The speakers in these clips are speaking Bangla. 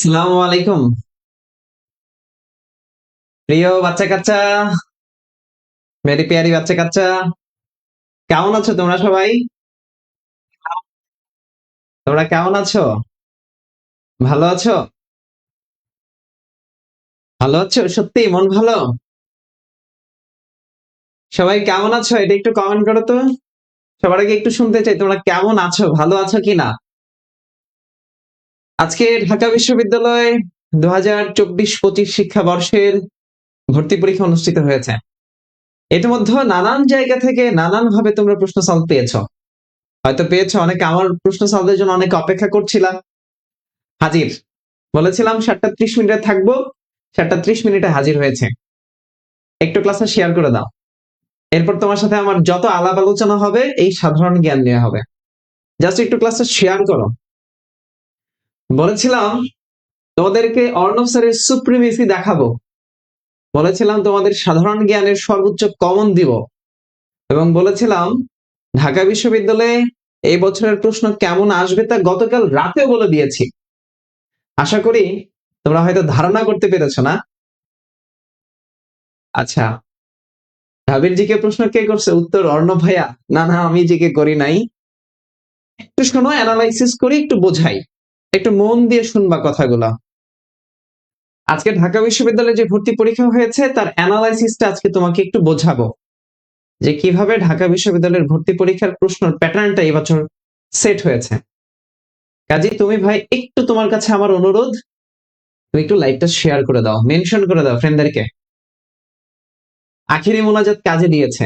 আসসালামু আলাইকুম প্রিয় বাচ্চা কাচ্চা, মেরি পিয়ারি বাচ্চা কাচ্চা, কেমন আছো তোমরা সবাই? তোমরা কেমন আছো? ভালো আছো? ভালো আছো সত্যি? মন ভালো? সবাই কেমন আছো এটা একটু কমেন্ট করো তো। সবার আগে একটু শুনতে চাই তোমরা কেমন আছো, ভালো আছো কিনা। আজকে ঢাকা বিশ্ববিদ্যালয়ে 2024-25 শিক্ষাবর্ষের ভর্তি পরীক্ষা অনুষ্ঠিত হয়েছে। ইতিমধ্যে নানান জায়গা থেকে নানান ভাবে তোমরা প্রশ্ন সলভ পেয়েছো। হয়তো পেয়েছো, অনেকে আমার প্রশ্ন সলভের জন্য অনেক অপেক্ষা করছিলা। হাজির, বলেছিলাম 7:30 মিনিটে থাকবো, 7:30 মিনিটে হাজির হয়েছে। একটু ক্লাসে শেয়ার করে দাও। এরপর তোমার সাথে আমার যত আলাপ আলোচনা হবে এই সাধারণ জ্ঞান নিয়ে হবে। জাস্ট একটু ক্লাসে শেয়ার করো। বলেছিলাম তোমাদেরকে অর্ণব স্যারের সুপ্রিমেসি দেখাবো। বলেছিলাম তোমাদের সাধারণ জ্ঞানের সর্বোচ্চ কমন দিব, এবং বলেছিলাম ঢাকা বিশ্ববিদ্যালয়ে এই বছরের প্রশ্ন কেমন আসবে তা গতকাল রাতেও বলে দিয়েছি। আশা করি তোমরা হয়তো ধারণা করতে পেরেছো না। আচ্ছা, ঢাবির জিকে প্রশ্ন কে করছে? উত্তর অর্ণব ভাইয়া। না না, আমি জিকে করি নাই। একটু শোনো, অ্যানালাইসিস করি, একটু বোঝাই, একটু মন দিয়ে শুনবা কথাগুলো। আজকে ঢাকা বিশ্ববিদ্যালয়ে যে ভর্তি পরীক্ষা হয়েছে তার অ্যানালাইসিসটা আজকে তোমাকে একটু বোঝাবো, যে কিভাবে ঢাকা বিশ্ববিদ্যালয়ের ভর্তি পরীক্ষার প্রশ্নের প্যাটার্নটা এবছর সেট হয়েছে। কাজী তুমি ভাই একটু, তোমার কাছে আমার অনুরোধ, তুমি একটু লাইভটা শেয়ার করে দাও, মেনশন করে দাও ফ্রেন্ডদেরকে। আখিরি মোনাজাত কাজে দিয়েছে,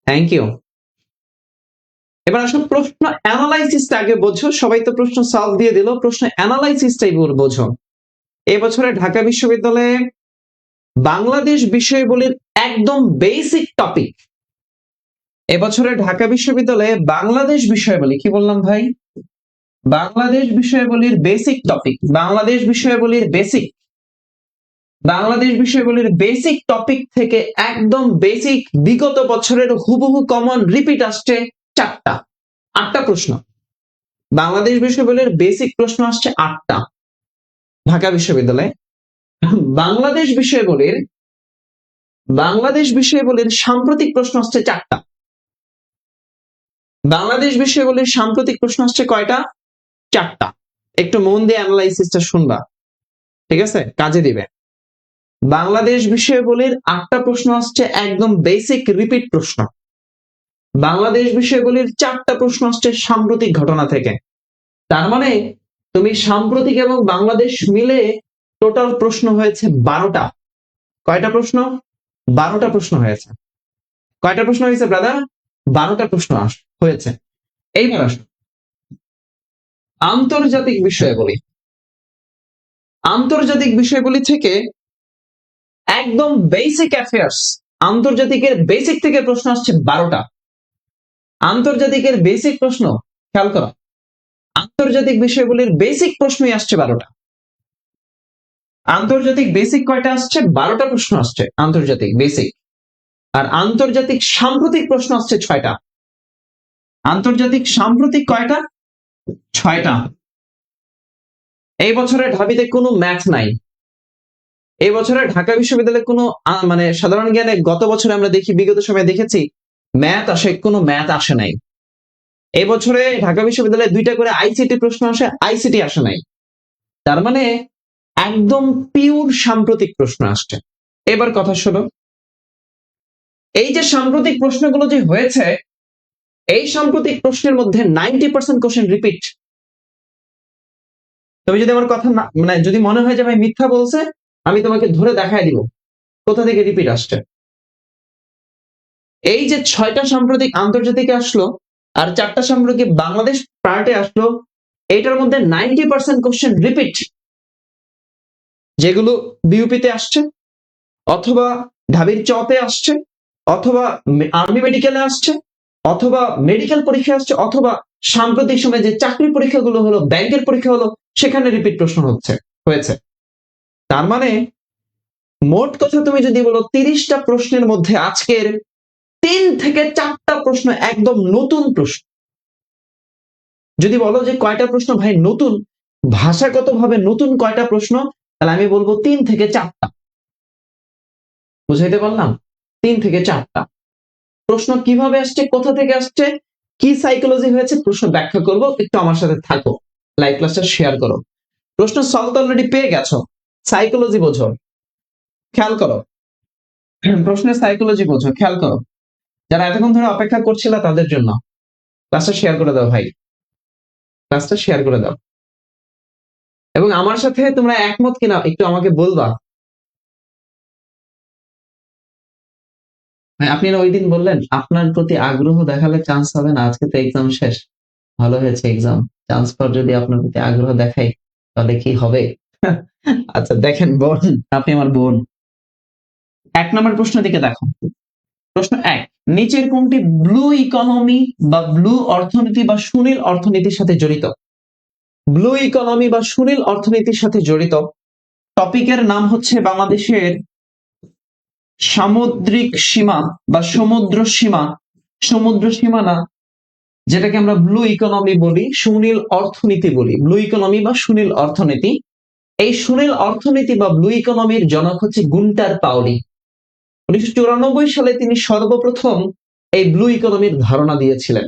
থ্যাংক ইউ। এবার আসো, প্রশ্ন অ্যানালাইসিসটা আগে বোঝো। সবাই তো প্রশ্ন সলভ দিয়ে দিল, প্রশ্ন অ্যানালাইসিসটাই বোঝো। এবছরে ঢাকা বিশ্ববিদ্যালয়ে বাংলাদেশ বিষয়াবলীর একদম বেসিক টপিক, এবছরে ঢাকা বিশ্ববিদ্যালয়ে বাংলাদেশ বিষয়াবলী, কি বললাম ভাই? বাংলাদেশ বিষয়াবলীর বেসিক টপিক, বাংলাদেশ বিষয়াবলীর বেসিক, বাংলাদেশ বিষয়াবলীর বেসিক টপিক থেকে একদম বেসিক বিগত বছরের হুবহু কমন রিপিট আসছে 4টা, 8টা প্রশ্ন। বাংলাদেশ বিষয়াবলীর বেসিক প্রশ্ন আসছে 8টা ঢাকা বিশ্ববিদ্যালয়ে। বাংলাদেশ বিষয়াবলীর, বাংলাদেশ বিষয়াবলীর সাম্প্রতিক প্রশ্ন আসছে 4টা। বাংলাদেশ বিষয়াবলীর সাম্প্রতিক প্রশ্ন আসছে কয়টা? 4টা। একটু মন দিয়ে অ্যানালাইসিসটা শুনবা, ঠিক আছে? কাজে দিবে। বাংলাদেশ বিষয়াবলীর 8টা প্রশ্ন আসছে একদম বেসিক রিপিট প্রশ্ন। বাংলাদেশ বিষয়াবলীর 4টা প্রশ্ন আসছে সাম্প্রতিক ঘটনা থেকে। তার মানে তুমি সাম্প্রতিক এবং বাংলাদেশ মিলে টোটাল প্রশ্ন হয়েছে 12টা। কয়টা প্রশ্ন? 12টা প্রশ্ন হয়েছে। কয়টা প্রশ্ন হয়েছে ব্রাদার? 12টা প্রশ্ন হয়েছে। এইবার আসো আন্তর্জাতিক বিষয়াবলী। আন্তর্জাতিক বিষয়াবলী থেকে একদম বেসিক অ্যাফেয়ার্স, আন্তর্জাতিকের বেসিক থেকে প্রশ্ন আসছে 12টা। আন্তর্জাতিকের বেসিক প্রশ্ন, খেয়াল করো, আন্তর্জাতিক বিষয়গুলির বেসিক প্রশ্নই আসছে 12টা। আন্তর্জাতিক বেসিক কয়টা আসছে? 12টা প্রশ্ন আসছে আন্তর্জাতিক বেসিক। আর আন্তর্জাতিক সাম্প্রতিক প্রশ্ন আসছে 6টা। আন্তর্জাতিক সাম্প্রতিক কয়টা? 6টা। এই বছরে ঢাবিতে কোনো ম্যাথ নাই। এই বছরে ঢাকা বিশ্ববিদ্যালয়ে কোনো মানে সাধারণ জ্ঞানে গত বছরে আমরা দেখি, বিগত সময়ে দেখেছি ম্যাথ আসে, কোনো ম্যাথ আসে নাই। এই বছরে ঢাকা বিশ্ববিদ্যালয়ে 2টা করে আইসিটি প্রশ্ন আসে, আইসিটি আসে নাই। তার মানে একদম পিওর সাম্প্রতিক প্রশ্ন আসছে। এবার কথা শোনো, এই যে সাম্প্রতিক প্রশ্নগুলো যে হয়েছে, এই সাম্প্রতিক প্রশ্নের মধ্যে 90% কোশ্চেন রিপিট। তুমি যদি আমার কথা মানে যদি মনে হয় যে ভাই মিথ্যা বলছে, আমি তোমাকে ধরে দেখায় দিব কোথা থেকে রিপিট আসছে। এই যে 6টা সাম্প্রতিক আন্তর্জাতিকে আসলো আর 4টা সাম্প্রতিক বাংলাদেশ পার্টে আসলো, এইটার মধ্যে 90% কোশ্চেন রিপিট, যেগুলো বিউপিতে আসছে, অথবা ঢাবির চতে আসছে, অথবা আর্মি মেডিকেলে আসছে, অথবা মেডিকেল পরীক্ষা আসছে, অথবা সাম্প্রতিক সময়ে যে চাকরি পরীক্ষাগুলো হলো, ব্যাংকের পরীক্ষা হলো, সেখানে রিপিট প্রশ্ন হয়েছে। তার মানে মোট কথা তুমি যদি বলো 30টা প্রশ্নের মধ্যে আজকের 3 থেকে 4টা প্রশ্ন একদম নতুন প্রশ্ন। যদি বলো যে কয়টা প্রশ্ন ভাই নতুন, ভাষাগতভাবে নতুন কয়টা প্রশ্ন? তাহলে আমি বলবো 3 থেকে 4টা। বুঝাইতে পারলাম? 3 থেকে 4টা প্রশ্ন। কিভাবে আসছে, কোথা থেকে আসছে, কি সাইকোলজি হয়েছে, প্রশ্ন ব্যাখ্যা করব। একটু আমার সাথে থাকো, লাইভ ক্লাসটা শেয়ার করো। প্রশ্ন সলভ তো অলরেডি পেয়ে গেছো, সাইকোলজি বোঝো, খেয়াল করো। প্রশ্নের সাইকোলজি বোঝো, খেয়াল করো। যারা এতক্ষণ ধরে অপেক্ষা করছিল তাদের জন্য ক্লাসটা শেয়ার করে দাও ভাই, ক্লাসটা শেয়ার করে দাও। এবং আমার সাথে তোমরা একমত কিনা একটু আমাকে বলবা। ভাই আপনি না ওই দিন বললেন আপনার প্রতি আগ্রহ দেখালে চান্স হবে না, আজকে তো এক্সাম শেষ, ভালো হয়েছে এক্সাম, চান্স পর যদি আপনার প্রতি আগ্রহ দেখাই তাহলে কি হবে? আচ্ছা দেখেন বোন, আপনি আমার বোন। 1 নম্বর প্রশ্ন দিকে দেখো। প্রশ্ন 1, নিচের কোনটি ব্লু ইকোনমি বা ব্লু অর্থনীতি বা সুনীল অর্থনীতির সাথে জড়িত? ব্লু ইকোনমি বা সুনীল অর্থনীতির সাথে জড়িত টপিকের নাম হচ্ছে বাংলাদেশের সামুদ্রিক সীমা বা সমুদ্র সীমানা, যেটাকে আমরা ব্লু ইকোনমি বলি, সুনীল অর্থনীতি বলি। ব্লু ইকোনমি বা সুনীল অর্থনীতি, এই সুনীল অর্থনীতি বা ব্লু ইকোনমির জনক হচ্ছে গুন্টার পাউলি। 1994 সালে তিনি সর্বপ্রথম এই ব্লু ইকোনমির ধারণা দিয়েছিলেন।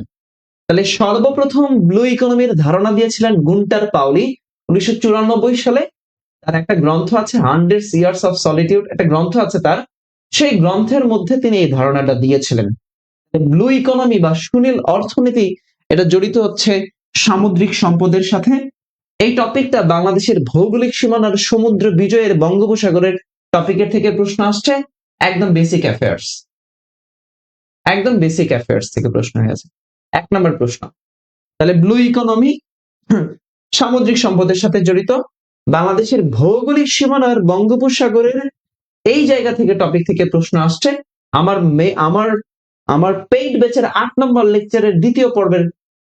তাহলে সর্বপ্রথম ব্লু ইকোনমির ধারণা দিয়েছিলেন গুন্টার পাউলি 1994 সালে। তার একটা গ্রন্থ আছে, 100 ইয়ার্স অফ সলিটিউড, একটা গ্রন্থ আছে তার, সেই গ্রন্থের মধ্যে তিনি এই ধারণাটা দিয়েছিলেন। ব্লু ইকোনমি বা সুনীল অর্থনীতি এটা জড়িত হচ্ছে সামুদ্রিক সম্পদের সাথে। এই টপিকটা বাংলাদেশের ভৌগোলিক সীমানার সমুদ্র বিজয়ের বঙ্গোপসাগরের টপিকের থেকে প্রশ্ন আসছে, একদম বেসিক অ্যাফেয়ার্স, একদম বেসিক অ্যাফেয়ার্স থেকে প্রশ্ন হয়েছে। 1 নম্বর প্রশ্ন। তাহলে ব্লু ইকোনমি সামুদ্রিক সম্পদের সাথে জড়িত, বাংলাদেশের ভৌগোলিক সীমানার বঙ্গোপসাগরের এই জায়গা থেকে টপিক থেকে প্রশ্ন আসছে। আমার আমার আমার পেইড ব্যাচের 8 নম্বর লেকচারের 2য় পর্বের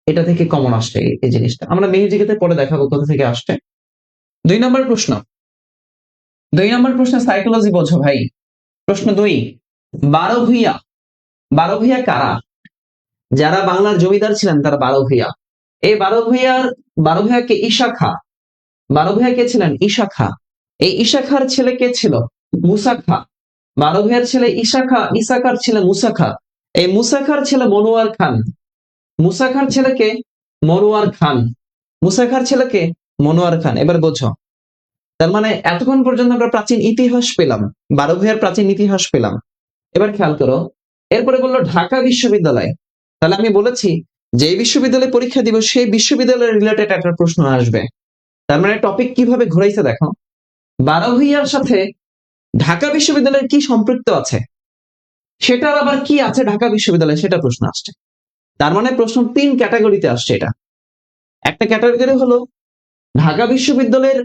এটা থেকে কমন আসছে এই জিনিসটা। আমরা মেহেজিকে পরে দেখাবো কোথা থেকে আসছে। 2 নম্বর প্রশ্ন। 2 নম্বর প্রশ্ন সাইকোলজি বোঝো ভাই। প্রশ্ন 2, 12 ভূঁইয়া। 12 ভূঁইয়া কারা? যারা বাংলার জমিদার ছিলেন তারা 12 ভূঁইয়া। এই 12 ভূঁইয়া কে? ঈশা খাঁ। 12 ভূঁইয়া কে ছিলেন? ঈশা খাঁ। এই ঈশা খাঁর ছেলে কে ছিল? মুসা খাঁ। 12 ভূঁইয়ার ছেলে ঈশা খাঁ, ঈশা খাঁর ছেলে মুসা খাঁ। এই মুসা খাঁর ছেলে মনোয়ার খান। মুসা খাঁর ছেলেকে মনোয়ার খান। মুসা খাঁর ছেলেকে মনোয়ার খান। এবার বোঝো, তার মানে এতক্ষণ পর্যন্ত আমরা প্রাচীন ইতিহাস পেলাম, 12 ভূঁইয়ার প্রাচীন ইতিহাস পেলাম। এবার খেয়াল করো, এরপরে বললো ঢাকা বিশ্ববিদ্যালয়। তাহলে আমি বলেছি যে বিশ্ববিদ্যালয়ে পরীক্ষা দিব সেই বিশ্ববিদ্যালয়ের রিলেটেড একটা প্রশ্ন আসবে। তার মানে টপিক কিভাবে ঘুরাইছে দেখো। 12 ভূঁইয়ার সাথে ঢাকা বিশ্ববিদ্যালয়ের কি সম্পৃক্ত আছে, সেটার আবার কি আছে ঢাকা বিশ্ববিদ্যালয়ে, সেটা প্রশ্ন আসছে। তার মানে প্রশ্ন 3 ক্যাটাগরিতে আসছে। এটা একটা ক্যাটাগরি হলো ঢাকা বিশ্ববিদ্যালয়ের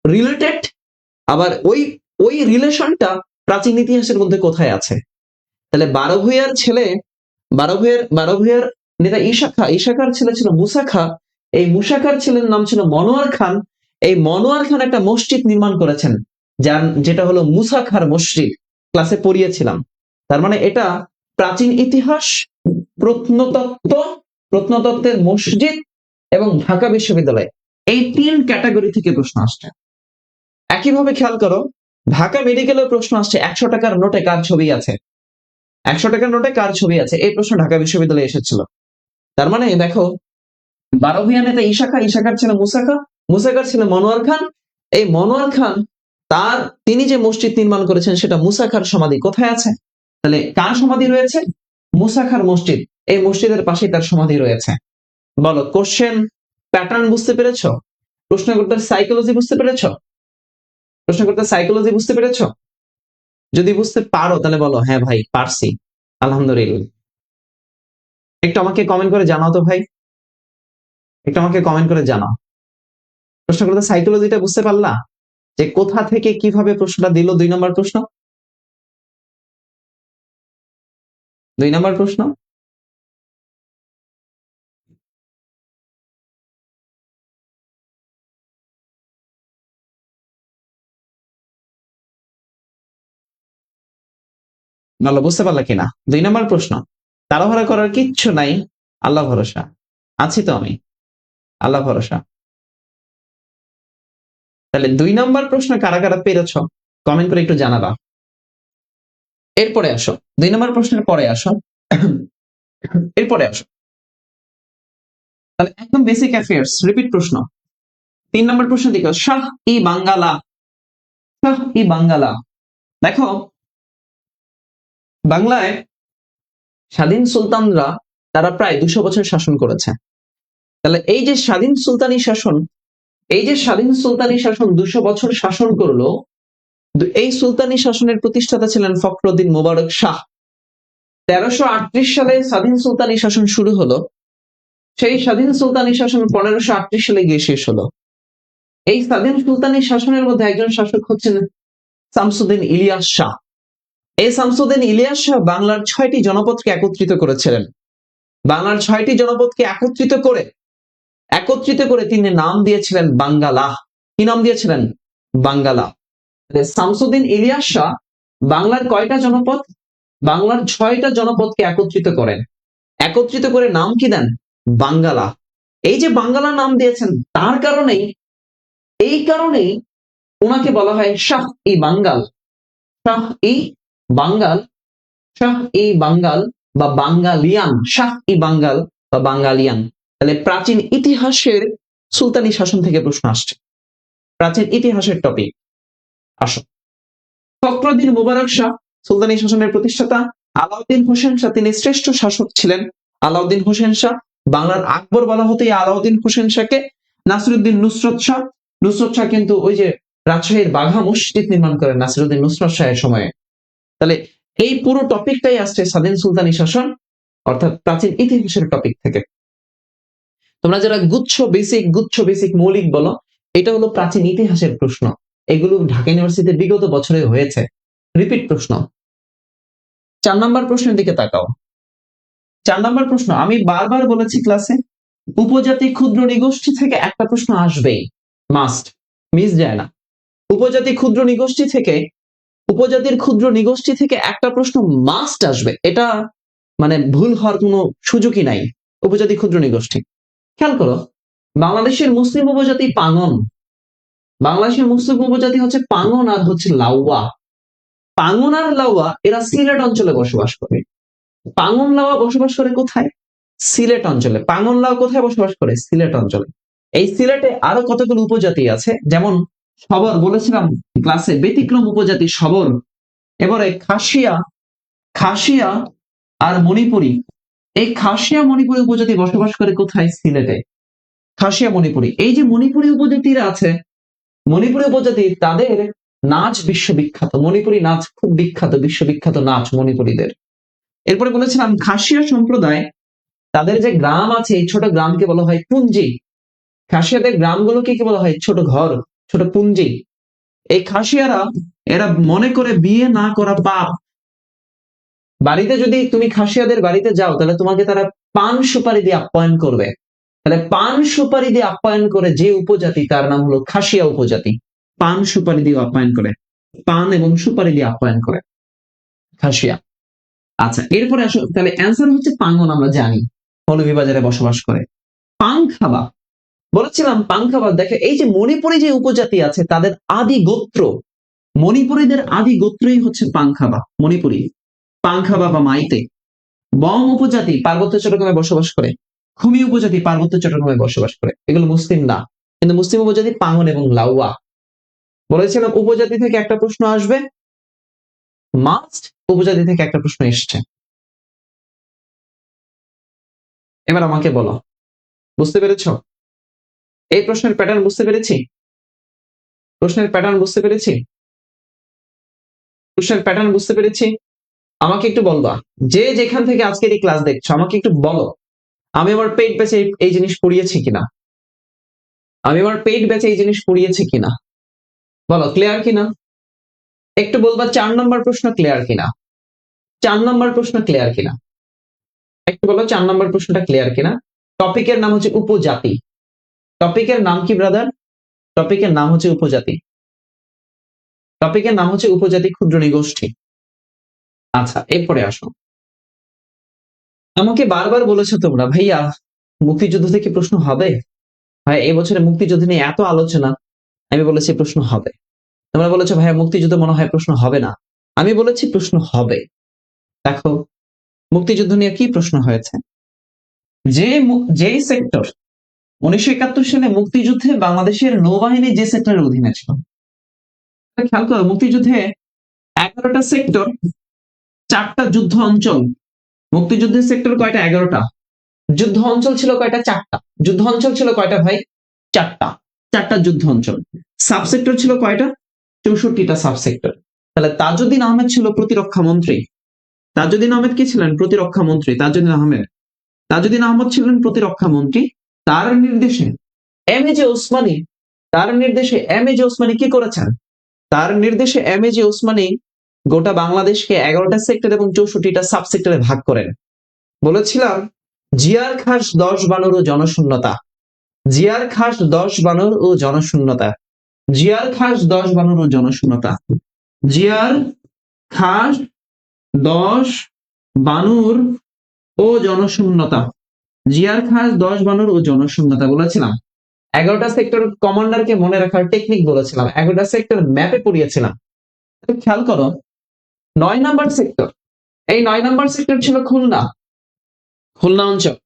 রিলেটেড, আবার ওই ওই রিলেশনটা প্রাচীন ইতিহাসের মধ্যে কোথায় আছে। তাহলে 12 ভূঁইয়ার ছেলে, 12 ভূঁইয়ার নেতা ঈশা খাঁ, ঈশা খাঁর ছেলে ছিল মুসা খাঁ। এই মুসা খাঁর ছেলের নাম ছিল মনোয়ার খান। এই মনোয়ার খান একটা মসজিদ নির্মাণ করেছেন, যার যেটা হলো মুসা খাঁর মসজিদ, ক্লাসে পড়িয়েছিলাম। তার মানে এটা প্রাচীন ইতিহাস, প্রত্নতত্ত্ব, প্রত্নতত্ত্বের মসজিদ এবং ঢাকা বিশ্ববিদ্যালয়, এই 3 ক্যাটাগরি থেকে প্রশ্ন আসছে। একইভাবে খেয়াল করো, ঢাকা মেডিকেলের প্রশ্ন আসছে 100 টাকার নোটে কার ছবি আছে। 100 টাকার নোটে কার ছবি আছে, এই প্রশ্ন ঢাকা বিশ্ববিদ্যালয়ে এসেছিল। তার মানে দেখো, 12 ভূঁইয়া নেতা ঈশা খাঁ, ঈশা খাঁর ছিল মুসা খাঁ, মুসা খাঁর ছিল মনোয়ার খান। এই মনোয়ার খান তিনি যে মসজিদ নির্মাণ করেছেন সেটা মুসা খাঁর সমাধি কোথায় আছে? তাহলে কার সমাধি রয়েছে? মুসা খাঁর মসজিদ, এই মসজিদের পাশেই তার সমাধি রয়েছে। বলো, কোশ্চেন প্যাটার্ন বুঝতে পেরেছো? প্রশ্নকর্তার সাইকোলজি বুঝতে পেরেছো? প্রশ্নকর্তার সাইকোলজি বুঝতে পেরেছো? যদি বুঝতে পারো তাহলে বলো হ্যাঁ ভাই পারছি, আলহামদুলিল্লাহ। একটু আমাকে কমেন্ট করে জানাও তো ভাই, একটু আমাকে কমেন্ট করে জানাও। প্রশ্নকর্তার সাইকোলজিটা বুঝতে পারলা, যে কোথা থেকে কিভাবে প্রশ্নটা দিল? 2 নম্বর প্রশ্ন, 2 নম্বর প্রশ্ন। বলো বুঝতে পারলা কিনা? 2 নম্বর প্রশ্ন। তাড়াহুড়া করার কিচ্ছু নাই, আল্লাহ ভরসা, আছি তো আমি, আল্লাহ ভরসা। তাহলে 2 নাম্বার প্রশ্ন কারা কারা পেরেছ কমেন্ট করে একটু জানাবা। এরপরে আসো 2 নাম্বার প্রশ্নের পরে আসো এরপরে আসো তাহলে একদম বেসিক অ্যাফেয়ার্স রিপিট প্রশ্ন। 3 নাম্বার প্রশ্ন দেখো, শাহ ই বাঙ্গালা। শাহ ই বাঙ্গালা, দেখো বাংলায় স্বাধীন সুলতানরা তারা প্রায় 200 বছর শাসন করেছে। তাহলে এই যে স্বাধীন সুলতানি শাসন, এই যে স্বাধীন সুলতানি শাসন 200 বছর শাসন করলো, এই সুলতানি শাসনের প্রতিষ্ঠাতা ছিলেন ফখরুদ্দিন মোবারক শাহ। 1338 সালে স্বাধীন সুলতানি শাসন শুরু হলো, সেই স্বাধীন সুলতানি শাসন 1538 সালে গিয়ে শেষ হলো। এই স্বাধীন সুলতানি শাসনের মধ্যে একজন শাসক হচ্ছেন শামসুদ্দিন ইলিয়াস শাহ। এই শামসুদ্দিন ইলিয়াস শাহ বাংলার 6টি জনপদকে একত্রিত করেছিলেন। বাংলার 6টি জনপদকে একত্রিত করে তিনি নাম দিয়েছিলেন বাঙ্গালা। কি নাম দিয়েছিলেন? বাঙ্গালা। শামসুদ্দিন ইলিয়াস শাহ বাংলার কয়টা জনপদ? বাংলার 6টা জনপদকে একত্রিত করে নাম কি দেন? বাঙ্গালা। এই যে বাঙ্গালা নাম দিয়েছেন তার কারণেই, এই কারণেই ওনাকে বলা হয় শাহ ই বাঙ্গাল। শাহ ই বাঙ্গাল, শাহ ই বাঙ্গাল বা বাঙ্গালিয়ান। শাহ ই বাঙ্গাল বা বাঙ্গালিয়ান। তাহলে প্রাচীন ইতিহাসের সুলতানি শাসন থেকে প্রশ্ন আসছে, প্রাচীন ইতিহাসের টপিক। আসো, ফখরুদ্দিন মোবারক শাহ সুলতানি শাসনের প্রতিষ্ঠাতা। আলাউদ্দিন হোসেন শাহ তিনি শ্রেষ্ঠ শাসক ছিলেন। আলাউদ্দিন হোসেন শাহ, বাংলার আকবর বলা হতো এই আলাউদ্দিন হোসেন শাহকে। নাসিরউদ্দিন নুসরত শাহ, নুসরত শাহ কিন্তু ওই যে রাজশাহীর বাঘা মসজিদ নির্মাণ করেন নাসিরউদ্দিন নুসরত শাহের সময়ে। তাহলে এই পুরো টপিকটাই আসছে স্বাধীন সুলতানি শাসন অর্থাৎ প্রাচীন ইতিহাসের টপিক থেকে। তোমরা যারা গুচ্ছ বেসিক মৌলিক বলো, এটা হলো প্রাচীন ইতিহাসের প্রশ্ন। এগুলো ঢাকা ইউনিভার্সিটিতে বিগত বছরে হয়েছে। রিপিট প্রশ্ন। 4 নাম্বার প্রশ্নের দিকে তাকাও। 4 নাম্বার প্রশ্ন, আমি বারবার বলেছি ক্লাসে, উপজাতি ক্ষুদ্র নিগোষ্ঠী থেকে একটা প্রশ্ন আসবেই, মাস্ট, মিস যায় না। উপজাতির ক্ষুদ্র নিগোষ্ঠী থেকে একটা প্রশ্ন মাস্ট আসবে, এটা মানে ভুল হওয়ার কোনো সুযোগই নাই। উপজাতি ক্ষুদ্র নিগোষ্ঠী, খেয়াল করো, বাংলাদেশের মুসলিম উপজাতি পাঙ্গন। বাংলাদেশের মুসলিম উপজাতি হচ্ছে পাঙ্গন আর হচ্ছে লাউয়া। পাঙ্গন আর লাউয়া এরা সিলেট অঞ্চলে বসবাস করে। পাঙ্গন লাউয়া বসবাস করে কোথায়? সিলেট অঞ্চলে। পাঙ্গন লাউয়া কোথায় বসবাস করে? সিলেট অঞ্চলে। এই সিলেটে আরো কতগুলো উপজাতি আছে, যেমন সবর, বলেছিলাম ক্লাসে, ব্যতিক্রম উপজাতি সবর। এবারে খাসিয়া আর মণিপুরি। এই খাসিয়া মণিপুরি উপজাতি বসবাস করে কোথায়? সিলেটে। খাসিয়া মণিপুরি, এই যে মণিপুরি উপজাতিরা আছে, মণিপুরি উপজাতি তাদের নাচ বিশ্ববিখ্যাত। মণিপুরি নাচ খুব বিখ্যাত, বিশ্ববিখ্যাত নাচ মণিপুরীদের। এরপরে বলেছিলাম খাসিয়া সম্প্রদায়, তাদের যে গ্রাম আছে এই ছোট গ্রামকে বলা হয় পুঞ্জি। খাসিয়াদের গ্রামগুলোকে কি বলা হয়? ছোট ঘর, ছোট পুঞ্জি। এই খাসিয়ারা এরা মনে করে বিয়ে না করা পাপ। বাড়িতে যদি তুমি খাসিয়াদের বাড়িতে যাও তাহলে তোমাকে তারা পান সুপারি দিয়ে আপ্যায়ন করবে। তাহলে পান সুপারি দিয়ে আপ্যায়ন করে যে উপজাতি তার নাম হলো খাসিয়া উপজাতি। পান সুপারি দিয়ে আপ্যায়ন করে, পান এবং সুপারি দিয়ে আপ্যায়ন করে খাসিয়া। আচ্ছা, এরপরে আসো, তাহলে অ্যান্সার হচ্ছে পাঙ্গন, আমরা জানি মৌলভীবাজারে বসবাস করে। পাংখাবা, বলেছিলাম পাংখাবা। দেখে এই যে মণিপুরি যে উপজাতি আছে তাদের আদি গোত্র, মণিপুরীদের আদি গোত্রই হচ্ছে পাংখাবা, মণিপুরি, পাংখাবা বা মাইতে। বং উপজাতি পার্বত্য চট্টগ্রামে বসবাস করে। খুমি উপজাতি পার্বত্য চট্টগ্রামে বসবাস করে। এগুলো মুসলিম না, কিন্তু মুসলিম উপজাতি পাঙ্গন এবং লাউয়া। বলেছিলাম উপজাতি থেকে একটা প্রশ্ন আসবে, মাস্ট উপজাতি থেকে একটা প্রশ্ন এসছে। এবার আমাকে বলো, বুঝতে পেরেছ? এই প্রশ্নের প্যাটার্ন বুঝতে পেরেছি? প্রশ্নের প্যাটার্ন বুঝতে পেরেছি? প্রশ্নের প্যাটার্ন বুঝতে পেরেছি? আমাকে একটু বলবা, যে যেখান থেকে আজকের এই ক্লাস দেখছো আমাকে একটু বলো, আমি আমার পেইড ব্যাচে এই জিনিস পড়িয়েছি কিনা? আমি আমার পেইড ব্যাচে এই জিনিস পড়িয়েছি কিনা? বলো, ক্লিয়ার কিনা? একটু বলবা 4 নম্বর প্রশ্ন ক্লিয়ার কিনা? 4 নম্বর প্রশ্ন ক্লিয়ার কিনা? একটু বলো 4 নম্বর প্রশ্নটা ক্লিয়ার কিনা? টপিকের নাম হচ্ছে উপজাতি। টপিকের নাম কি ব্রাদার? টপিকের নাম হচ্ছে উপজাতি। টপিকের নাম হচ্ছে উপজাতি ক্ষুদ্র নিগোষ্ঠী। আচ্ছা, এরপরে আসো, আমাকে বারবার বলেছো তোমরা, ভাইয়া মুক্তিযুদ্ধ থেকে প্রশ্ন হবে। ভাই এবছরে মুক্তিযুদ্ধ নিয়ে এত আলোচনা, আমি বলেছি প্রশ্ন হবে। তোমরা বলেছো ভাইয়া মুক্তিযুদ্ধ মনে হয় প্রশ্ন হবে না। আমি বলেছি প্রশ্ন হবে। দেখো মুক্তিযুদ্ধ নিয়ে কি প্রশ্ন হয়েছে। যে সেক্টর 1971 সালে মুক্তিযুদ্ধে বাংলাদেশের নৌবাহিনী যে সেক্টরের অধীনে ছিল, খেয়াল করো মুক্তিযুদ্ধে 11টা সেক্টর, 4টা যুদ্ধ অঞ্চল। মুক্তিযুদ্ধের সেক্টর কয়টা? 11টা। যুদ্ধ অঞ্চল ছিল কয়টা? 4টা। যুদ্ধ অঞ্চল ছিল কয়টা ভাই? 4টা। 4টা যুদ্ধ অঞ্চল। সাবসেক্টর ছিল কয়টা? 64টা সাবসেক্টর। তাহলে তাজউদ্দিন আহমেদ ছিল প্রতিরক্ষা মন্ত্রী। তাজউদ্দিন আহমেদ কি ছিলেন? প্রতিরক্ষা মন্ত্রী। তাজউদ্দিন আহমদ ছিলেন প্রতিরক্ষা মন্ত্রী। তার নির্দেশে এম এ জে ওসমানী কি করেছেন? তার নির্দেশে এম এ জে ওসমানী গোটা বাংলাদেশকে 11টা সেক্টর এবং 64টা সাবসেক্টরে ভাগ করেন। বলেছিলাম জিয়ার খাস 10 বানর ও জনশূন্যতা। জিয়ার খাস 10 বানর ও জনশূন্যতা। জিয়ার খাস 10 বানর ও জনশূন্যতা। জিয়ার খাস 10 বানর ও জনশূন্যতা। জিয়ার খাস 10 বানর ও জনশূন্যতা বলেছিলাম। 11টা সেক্টর কমান্ডারকে মনে রাখার টেকনিক বলেছিলাম। 11টা সেক্টর ম্যাপে পড়িয়েছিলাম। খেয়াল করো 9 নাম্বার সেক্টর। এই 9 নাম্বার সেক্টর ছিল খুলনা অঞ্চল,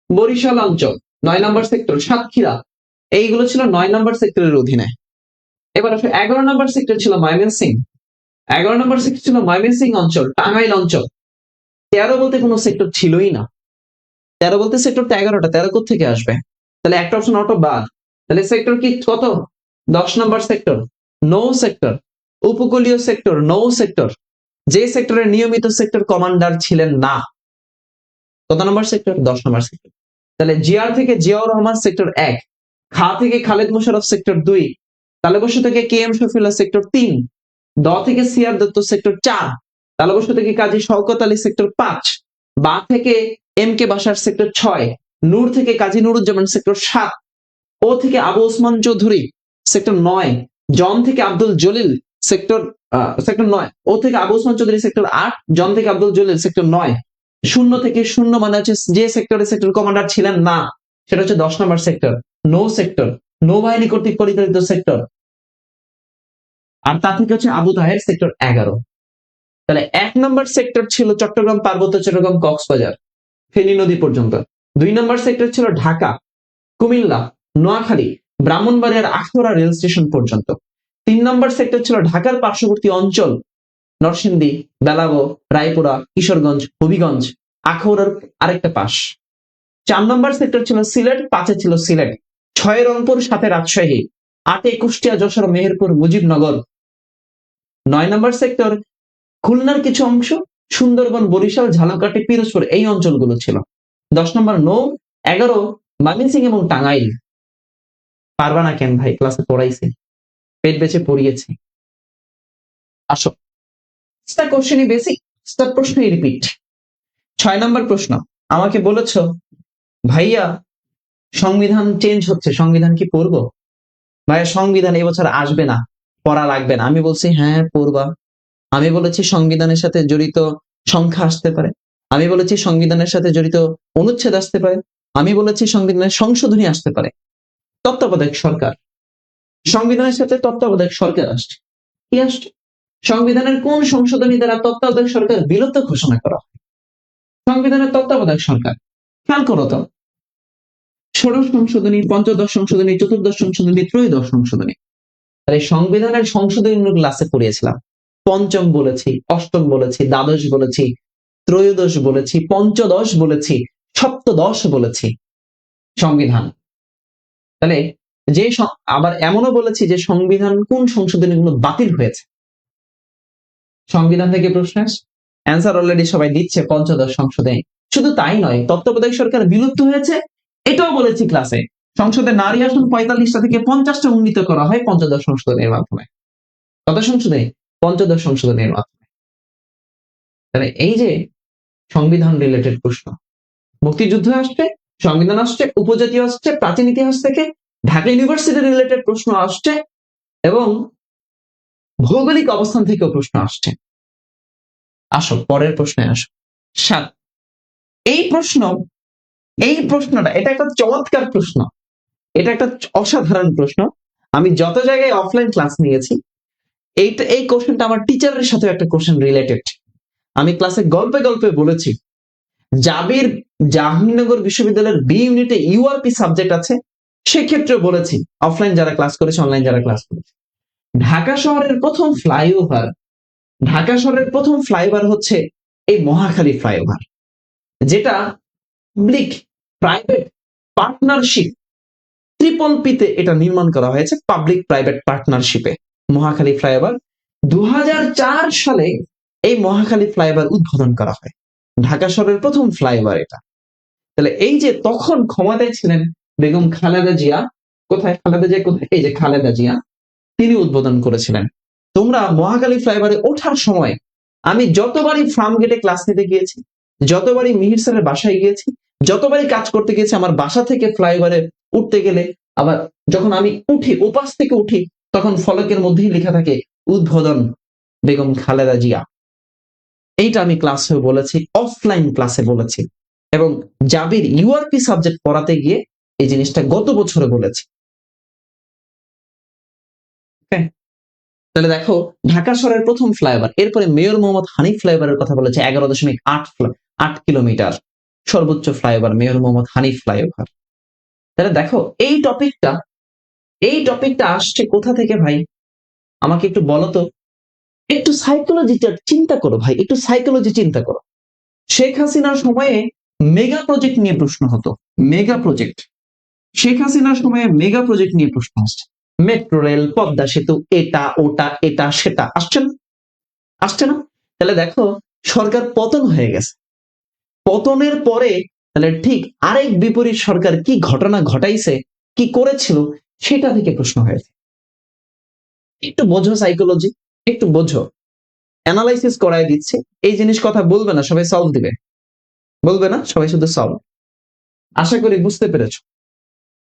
বরিশাল অঞ্চল। 9 নাম্বার সেক্টর সাতক্ষীরা, এইগুলো ছিল 9 নাম্বার সেক্টরের অধীনে। এবার আসলে 11 নাম্বার সেক্টর ছিল ময়মনসিং। 11 নাম্বার সেক্টর ছিল ময়মনসিং অঞ্চল, টাঙ্গাইল অঞ্চল। 13 বলতে কোনো সেক্টর ছিলই না। 13 বলতে সেক্টর তো 11টা, 13 কোথা থেকে আসবে? তাহলে একটা অপশন অটো বাদ। তাহলে সেক্টর কি কত? 10 নাম্বার সেক্টর, নৌ সেক্টর। উপকূলীয় সেক্টর, নৌ সেক্টর। যে সেক্টরের নিয়মিত সেক্টর কমান্ডার ছিলেন না। কত নম্বর সেক্টর? 10 নম্বর সেক্টর। তাহলে জিআর থেকে জিয়াউর রহমান সেক্টর 1, খা থেকে খালেদ মোশাররফ সেক্টর 2, তালেবস্য থেকে কে এম শফিউল্লাহ সেক্টর 3, দ থেকে সিআর দত্ত সেক্টর 4, তালেবস্য থেকে কাজী শওকত আলী সেক্টর 5, বা থেকে এম কে বাশার সেক্টর 6, নূর থেকে কাজী নুরুজ্জামান সেক্টর 7, ও থেকে আবু ওসমান চৌধুরী সেক্টর 9, জন থেকে আব্দুল জলিল সেক্টর 9, ও থেকে আবু ওসমান চৌধুরী সেক্টর 8, জন থেকে আব্দুল জলিল সেক্টর 9। শূন্য থেকে শূন্য মানে হচ্ছে যে সেক্টরে সেক্টর কমান্ডার ছিলেন না, সেটা হচ্ছে 10 নম্বর সেক্টর, নৌ সেক্টর, নৌবাহিনী কর্তৃক পরিচালিত সেক্টর। আর তা থেকে হচ্ছে আবু তাহের সেক্টর 11। তাহলে 1 নম্বর সেক্টর ছিল চট্টগ্রাম পার্বত্য চট্টগ্রাম কক্সবাজার ফেনী নদী পর্যন্ত। 2 নম্বর সেক্টর ছিল ঢাকা, কুমিল্লা, নোয়াখালী, ব্রাহ্মণবাড়িয়ার আখাউড়া রেল স্টেশন পর্যন্ত। 3 নম্বর সেক্টর ছিল ঢাকার পার্শ্ববর্তী অঞ্চল, নরসিংদী, বেলাবো, রায়পুরা, কিশোরগঞ্জ, হবিগঞ্জ, আখাউড়ার আরেকটা পাশ। 4 নম্বর সেক্টর ছিল সিলেট, 5 ছিল সিলেট, 6 রংপুর, 7 রাজশাহী, 8 কুষ্টিয়া, যশোর, মেহেরপুর, মুজিবনগর। 9 নম্বর সেক্টর খুলনার কিছু অংশ, সুন্দরবন, বরিশাল, ঝালকাঠি, পিরোজপুর, এই অঞ্চলগুলো ছিল। 10 নম্বর নৌ। 11 ময়মনসিং এবং টাঙ্গাইল। পারবা না কেন ভাই? ক্লাসে পড়াইছি, পেট বেঁচে পড়িয়েছি। আসো কোশ্চেনই বেসিক, প্রশ্নই রিপিট। 6 নম্বর প্রশ্ন, আমাকে বলেছো ভাইয়া সংবিধান চেঞ্জ হচ্ছে, সংবিধান কি পড়বো? ভাইয়া সংবিধান এবছর আসবে না, পড়া লাগবে না। আমি বলছি হ্যাঁ পড়বা। আমি বলেছি সংবিধানের সাথে জড়িত সংখ্যা আসতে পারে, আমি বলেছি সংবিধানের সাথে জড়িত অনুচ্ছেদ আসতে পারে, আমি বলেছি সংবিধানের সংশোধনী আসতে পারে। তত্ত্বাবধায়ক সরকার, সংবিধানের সাথে তত্ত্বাবধায়ক সরকার আসছে। কি আসছে? সংবিধানের কোন সংশোধনী দ্বারা তত্ত্বাবধায়ক সরকার বিলুপ্ত ঘোষণা করা হয়? সংবিধানের তত্ত্বাবধায়ক সরকার। খেয়াল করো তো, ষোড়শ সংশোধনী, পঞ্চদশ সংশোধনী, চতুর্দশ সংশোধনী, ত্রয়োদশ সংশোধনী। তাহলে সংবিধানের সংশোধনী ক্লাসে পড়িয়েছিলাম। পঞ্চম বলেছি, অষ্টম বলেছি, দ্বাদশ বলেছি, ত্রয়োদশ বলেছি, পঞ্চদশ বলেছি, সপ্তদশ বলেছি সংবিধান। তাহলে যে আবার এমনও বলেছি যে সংবিধান কোন সংশোধনীগুলো বাতিল হয়েছে। সংবিধান থেকে প্রশ্ন অ্যান্সার অলরেডি সবাই দিচ্ছে, পঞ্চদশ সংশোধনী। শুধু তাই নয়, তত্ত্বাবধায়ক সরকার বিলুপ্ত হয়েছে এটাও বলেছি ক্লাসে। সংসদে নারী আসন 45টা থেকে 50টা উন্নীত করা হয় পঞ্চদশ সংশোধনীর মাধ্যমে। কত সংশোধনী? পঞ্চদশ সংশোধনীর মাধ্যমে। তাহলে এই যে সংবিধান রিলেটেড প্রশ্ন, মুক্তিযুদ্ধ আসছে, সংবিধান আসছে, উপজাতীয় আসছে, প্রাচীন ইতিহাস থেকে, ঢাকা ইউনিভার্সিটি রিলেটেড প্রশ্ন আসছে, এবং ভৌগোলিক অবস্থান থেকেও প্রশ্ন আসছে। আসো পরের প্রশ্নে আসো। 7 এই প্রশ্নটা এটা একটা চমৎকার প্রশ্ন, এটা একটা অসাধারণ প্রশ্ন। আমি যত জায়গায় অফলাইন ক্লাস নিয়েছি এই কোশ্চেনটা আমার টিচারের সাথে একটা কোশ্চেন রিলেটেড। আমি ক্লাসে গল্পে গল্পে বলেছি জাবির জাহাঙ্গীরনগর বিশ্ববিদ্যালয়ের বি ইউনিটে ইউআরপি সাবজেক্ট আছে, সেক্ষেত্রে বলেছি অফলাইন যারা ক্লাস করেছে অনলাইন যারা ক্লাস করেছে। ঢাকা শহরের প্রথম ফ্লাইওভার হচ্ছে এই মহাখালী ফ্লাইওভার, যেটা পাবলিক প্রাইভেট পার্টনারশিপ ট্রিপল পিতে এটা নির্মাণ করা হয়েছে, পাবলিক প্রাইভেট পার্টনারশিপে মহাখালী ফ্লাইওভার 2004 সালে এই মহাখালী ফ্লাইওভার উদ্বোধন করা হয়। ঢাকা শহরের প্রথম ফ্লাইওভার এটা। তাহলে এই যে তখন ক্ষমতায় ছিলেন বেগম খালেদা জিয়া, কোথায় খালেদা জিয়া, কোথায়, এই যে খালেদা জিয়া, তিনি উদ্বোধন করেছিলেন। তোমরা মহাখালী ফ্লাইওভারে ওঠার সময় আমি যতবারই ফার্ম গেটে ক্লাস নিতে গিয়েছি, যতবারই মিহির স্যারের বাসায় গিয়েছি, যতবারই কাজ করতে গিয়েছি, আমার বাসা থেকে ফ্লাইওভারে উঠতে গেলে আবার যখন আমি উঠি, ওপাশ থেকে উঠি, তখন ফলকের মধ্যেই লেখা থাকে উদ্বোধন বেগম খালেদা জিয়া। এইটা আমি ক্লাসে বলেছি, অফলাইন ক্লাসে বলেছি, এবং জাবির ইউআরপি সাবজেক্ট পড়াতে গিয়ে এই জিনিসটা গত বছরে বলেছি। তাহলে দেখো ঢাকা শহরের প্রথম ফ্লাইওভার, এরপরে মেয়র মোহাম্মদ হানিফ ফ্লাইওভারের কথা বলেছে 11.8 কিলোমিটার সর্বোচ্চ flyover mayor Mohammad Hanif flyover. তাহলে দেখো এই টপিকটা আসছে কোথা থেকে ভাই, আমাকে একটু বলো তো। একটু সাইকোলজিটা চিন্তা করো ভাই, একটু সাইকোলজি চিন্তা করো। শেখ হাসিনার সময়ে মেগা প্রজেক্ট নিয়ে প্রশ্ন হতো, মেগা প্রজেক্ট। শেখ হাসিনার সময়ে মেগা প্রজেক্ট নিয়ে প্রশ্ন আসছে, মেট্রো রেল, পদ্মা সেতু, এটা ওটা এটা সেটা, আসছে না? তাহলে দেখো সরকার পতন হয়ে গেছে, পতনের পরে তাহলে ঠিক আরেক বিপরীত সরকার কি ঘটনা ঘটাইছে, কি করেছিল, সেটা থেকে প্রশ্ন হয়েছে। একটু বোঝো সাইকোলজি, একটু বোঝো, অ্যানালাইসিস করাই দিচ্ছে। এই জিনিস কথা বলবে না সবাই, সলভ দিবে, বলবে না সবাই, শুধু সলভ। আশা করি বুঝতে পেরেছো।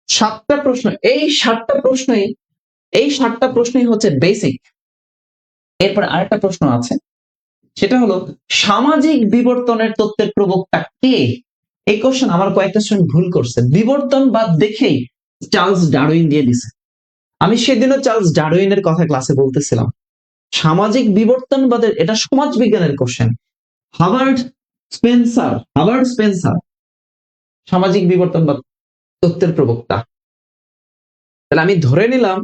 7টা প্রশ্ন, এই 7টা প্রশ্নই হচ্ছে বেসিক। এরপর আরেকটা প্রশ্ন আছে, সেটা হলো সামাজিক বিবর্তনের তত্ত্বের প্রবক্তা কে? এই কোশ্চেন আমার কয়েকটা স্টুডেন্ট ভুল করছে, বিবর্তনবাদ দেখেই চার্লস ডারউইন দিয়ে দিছে। আমি সেদিনও চার্লস ডারউইনের কথা ক্লাসে বলতেছিলাম। সামাজিক বিবর্তনবাদের এটা সমাজ বিজ্ঞানের কোশ্চেন। হার্ভার্ড স্পেন্সার সামাজিক বিবর্তনবাদ তত্ত্বের প্রবক্তা। তাহলে আমি ধরে নিলাম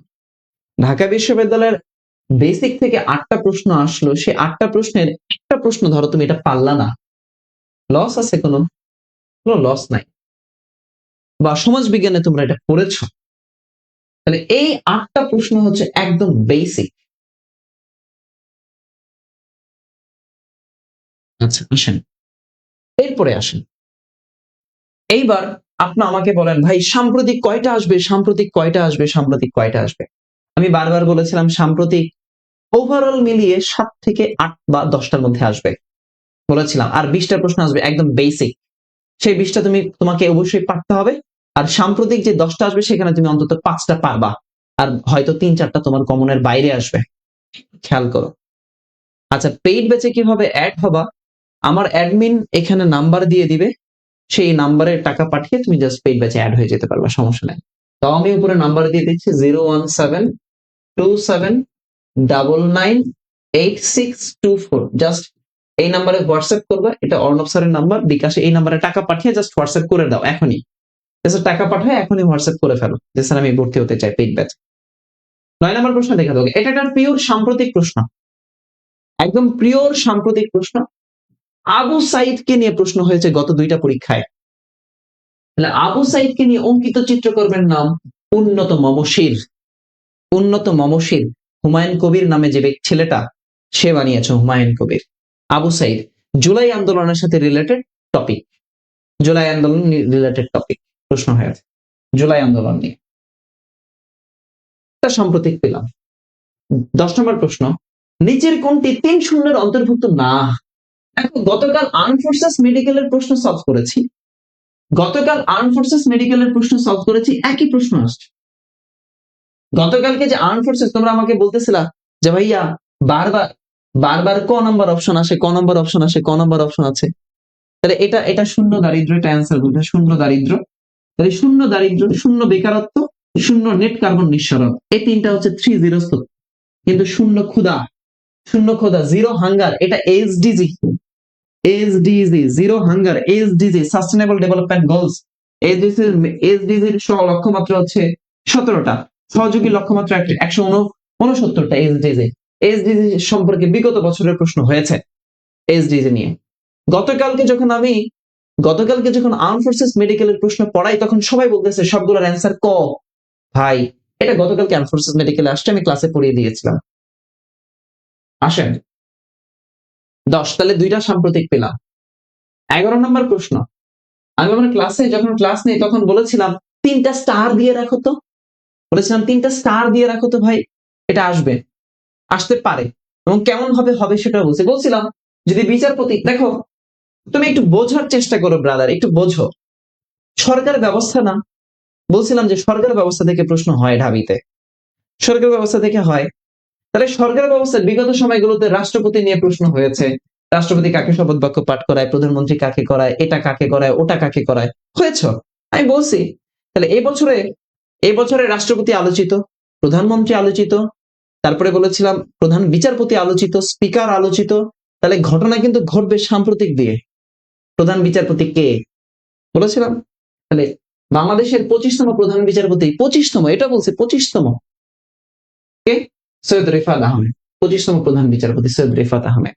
ঢাকা বিশ্ববিদ্যালয়ের বেসিক থেকে 8টা প্রশ্ন আসলো, সে 8টা প্রশ্নের একটা প্রশ্ন ধরো তুমি এটা পারলা না, লস আছে? কোনো লস নাই, বা সমাজ বিজ্ঞানে তোমরা এটা পড়েছো। তাহলে এই 8টা প্রশ্ন হচ্ছে একদম বেসিক। আচ্ছা আসেন, এরপরে আসেন। এইবার আপনি আমাকে বলেন ভাই সাম্প্রতিক কয়টা আসবে? আমি বারবার বলেছিলাম সাম্প্রতিক ওভারঅল মিলিয়ে 7 থেকে 8 বা 10টার মধ্যে আসবে বলেছিলাম, আর 20টা প্রশ্ন আসবে একদম বেসিক, সেই 20টা তোমাকে অবশ্যই পারতে হবে। আর সাম্প্রতিক যে 10টা আসবে সেখানে তুমি অন্তত 5টা পারবা, আর হয়তো 3-4টা তোমার কমনের বাইরে আসবে, খেয়াল করো। আচ্ছা পেইড ব্যাচে কিভাবে অ্যাড হবা? আমার অ্যাডমিন এখানে নাম্বার দিয়ে দিবে, সেই নাম্বারে টাকা পাঠিয়ে তুমি জাস্ট পেইড ব্যাচে অ্যাড হয়ে যেতে পারবা, সমস্যা নাই। তো আমি উপরে নাম্বার দিয়ে দিচ্ছি 01727998624, জাস্ট এই নাম্বারে হোয়াটসঅ্যাপ করবা, এটা অর্ণব স্যারের নাম্বার, বিকাশে এই নাম্বারে টাকা পাঠিয়ে জাস্ট হোয়াটসঅ্যাপ করে দাও এখনই, টাকা পাঠায় এখনই হোয়াটসঅ্যাপ করে ফেলো যে স্যার আমি ভর্তি হতে চাই পেইড ব্যাচ। 9 নম্বর প্রশ্ন দেখা দাও, এটা একটা পিওর সাম্প্রতিক প্রশ্ন, একদম পিওর সাম্প্রতিক প্রশ্ন। আবু সাইদকে নিয়ে প্রশ্ন হয়েছে গত 2টা পরীক্ষায়। তাহলে আবু সাইদকে নিয়ে অঙ্কিত চিত্রকর্মের নাম উন্নত মমশির হুমায়ুন কবির নামে যে ছেলেটা, সে বানিয়েছে হুমায়ুন কবির। আবু সাইদ জুলাই আন্দোলনের সাথে রিলেটেড টপিক, প্রশ্ন হয়েছে জুলাই আন্দোলন নিয়ে, সাম্প্রতিক পেলাম। 10 নম্বর প্রশ্ন, নিচের কোনটি 3-0 অন্তর্ভুক্ত না? এখন গতকাল আর্ম ফোর্সেস মেডিকেলের প্রশ্ন সলভ করেছি, একই প্রশ্ন আসছে। গতকালকে যে আর্ম ফোর্সেস তোমরা আমাকে বলতেছিলা যে ভাইয়া বারবার ক নাম্বার অপশন আছে, তাহলে এটা শূন্য দারিদ্র, এটা অ্যান্সার বলতে শূন্য দারিদ্র। তাহলে শূন্য দারিদ্র, শূন্য বেকারত্ব, শূন্য নেট কার্বন নিঃসরণ, এই তিনটা হচ্ছে 3 জিরোস। কিন্তু শূন্য ক্ষুধা জিরো হাঙ্গার, এটা SDG, zero hunger, SDG sustainable development goals, এসডিজির লক্ষ্যমাত্রা হচ্ছে 17টা, সহযোগী লক্ষ্যমাত্রা 169টা। এসডিজি সম্পর্কে বিগত বছরের প্রশ্ন হয়েছে এসডিজি নিয়ে। গতকালকে যখন আর্ম ফোর্সেস মেডিকেলের প্রশ্ন পড়াই, তখন সবাই বলতেছে সবগুলোর অ্যান্সার ক। ভাই, এটা গতকালকে আর্ম ফোর্সেস মেডিকেলে আসছে, আমি ক্লাসে পড়িয়ে দিয়েছিলাম। আসেন 10, তাহলে 2টা সাম্প্রতিক পেলাম। 11 নম্বর প্রশ্ন, আমি আমার ক্লাসে যখন ক্লাস নেই তখন বলেছিলাম 3টা স্টার দিয়ে রাখো তো, ভাই, এটা আসতে পারে, এবং কেমন ভাবে হবে সেটা বলছিলাম যদি বিচারপতি, দেখো তুমি একটু বোঝার চেষ্টা করো ব্রাদার, একটু বোঝো। সরকার ব্যবস্থা না, বলছিলাম যে সরকার ব্যবস্থা থেকে প্রশ্ন হয় ঢাবিতে, সরকার ব্যবস্থা থেকে হয়। তাহলে সরকার ব্যবস্থার বিগত সময়গুলোতে রাষ্ট্রপতি নিয়ে প্রশ্ন হয়েছে, রাষ্ট্রপতি কাকে শপথ বাক্য পাঠ করায়, প্রধানমন্ত্রী কাকে করায়, এটা কাকে করায়, ওটা কাকে করায়, হয়েছে। আমি বলছি তাহলে এই বছরে রাষ্ট্রপতি আলোচিত, প্রধানমন্ত্রী আলোচিত, তারপরে বলেছিলাম প্রধান বিচারপতি আলোচিত, স্পিকার আলোচিত। তাহলে ঘটনা কিন্তু ঘটবে সাম্প্রতিক দিয়ে। প্রধান বিচারপতি কে বলেছিলাম? তাহলে বাংলাদেশের 25তম প্রধান বিচারপতি, 25তম, এটা বলছে 25তম কে? সৈয়দ রেফাত আহমেদ। 25তম প্রধান বিচারপতি সৈয়দ রেফাত আহমেদ,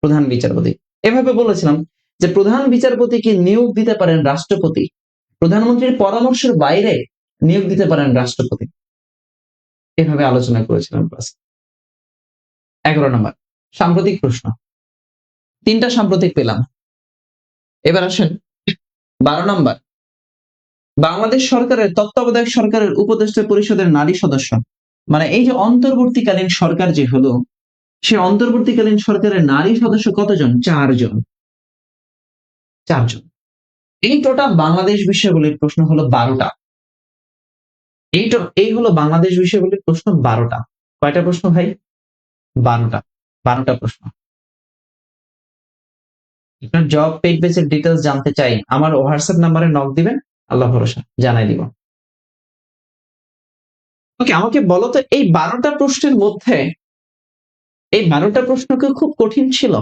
প্রধান বিচারপতি। এভাবে বলেছিলাম যে প্রধান বিচারপতিকে নিয়োগ দিতে পারেন রাষ্ট্রপতি, প্রধানমন্ত্রীর পরামর্শের বাইরে নিয়োগ দিতে পারেন রাষ্ট্রপতি। এভাবে আলোচনা করেছিলাম ক্লাস। 11 নম্বর সাম্প্রতিক প্রশ্ন, 3টা সাম্প্রতিক পেলাম। এবার আসেন 12 নম্বর, বাংলাদেশ সরকারের তত্ত্বাবধায়ক সরকারের উপদেষ্টা পরিষদের নারী সদস্য, মানে এই যে অন্তর্বর্তীকালীন সরকার যে হলো, সে অন্তর্বর্তীকালীন সরকারের নারী সদস্য কতজন? 4 জন। এই টোটাল বাংলাদেশ বিষয়গুলির প্রশ্ন হলো 12টা। এই হলো বাংলাদেশ বিষয়গুলির প্রশ্ন 12টা। কয়টা প্রশ্ন ভাই? 12টা প্রশ্ন। আপনার জব পেইড বেসের ডিটেইলস জানতে চাই, আমার হোয়াটসঅ্যাপ নাম্বারে নক দিবেন, আল্লাহ ভরসা জানাই দিব। ওকে, আমাকে বলো তো এই 12টা প্রশ্নের মধ্যে এই 12টা প্রশ্ন কি খুব কঠিন ছিল?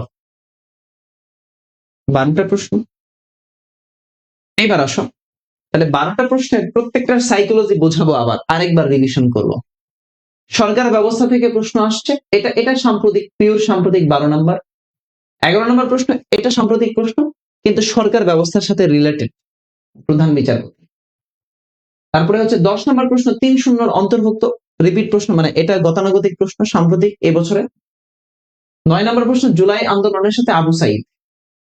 12টা প্রশ্ন, এইবার আসো তাহলে 12টা প্রশ্নের প্রত্যেকটার সাইকোলজি বোঝাবো, আবার আরেকবার রিভিশন করব। সরকার ব্যবস্থা থেকে প্রশ্ন আসছে, এটা সাম্প্রতিক, পিওর সাম্প্রতিক 12 নম্বর। 11 নম্বর প্রশ্ন, এটা সাম্প্রতিক প্রশ্ন কিন্তু সরকার ব্যবস্থার সাথে রিলেটেড, প্রধান বিচারপতি। তারপরে হচ্ছে 10 নম্বর প্রশ্ন 3-0 অন্তর্ভুক্ত, রিপিট প্রশ্ন, মানে এটা গতানুগতিক প্রশ্ন, সাম্প্রতিক এবছরে। 9 নম্বর প্রশ্ন জুলাই আন্দোলনের সাথে আবু সাইদ।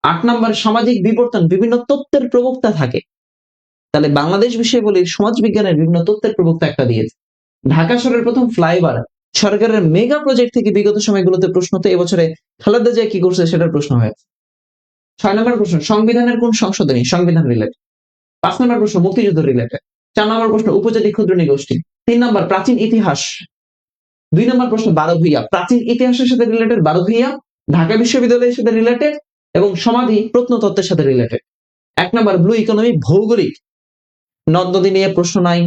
8 নম্বর সামাজিক বিবর্তন, বিভিন্ন তত্ত্বের প্রবক্তা থাকে, তাহলে বাংলাদেশ বিষয়াবলীর সমাজ বিজ্ঞানের বিভিন্ন তত্ত্বের প্রবক্তা একটা দিয়েছে। ঢাকা শহরের প্রথম ফ্লাইওভার, সরকারের মেগা প্রজেক্ট থেকে বিগত সময়গুলোতে প্রশ্ন, তো এবছরে খালেদা জিয়া কি করছে সেটার প্রশ্ন হয়েছে। 6 নম্বর প্রশ্ন সংবিধানের কোন সংশোধনী, সংবিধান রিলেটেড। 5 নম্বর প্রশ্ন মুক্তিযুদ্ধ রিলেটেড। 4 নম্বর প্রশ্ন উপজাতি ক্ষুদ্র নৃগোষ্ঠী। 3 নম্বর প্রাচীন ইতিহাস। 2 নম্বর প্রশ্ন 12 ভূঁইয়া, প্রাচীন ইতিহাসের সাথে রিলেটেড 12 ভূঁইয়া, ঢাকা বিশ্ববিদ্যালয়ের সাথে রিলেটেড এবং সমাধি প্রত্নতত্ত্বের সাথে রিলেটেড। 1 নম্বর ব্লু ইকোনমি, ভৌগোলিক, নদ নদী নিয়ে প্রশ্ন নাই,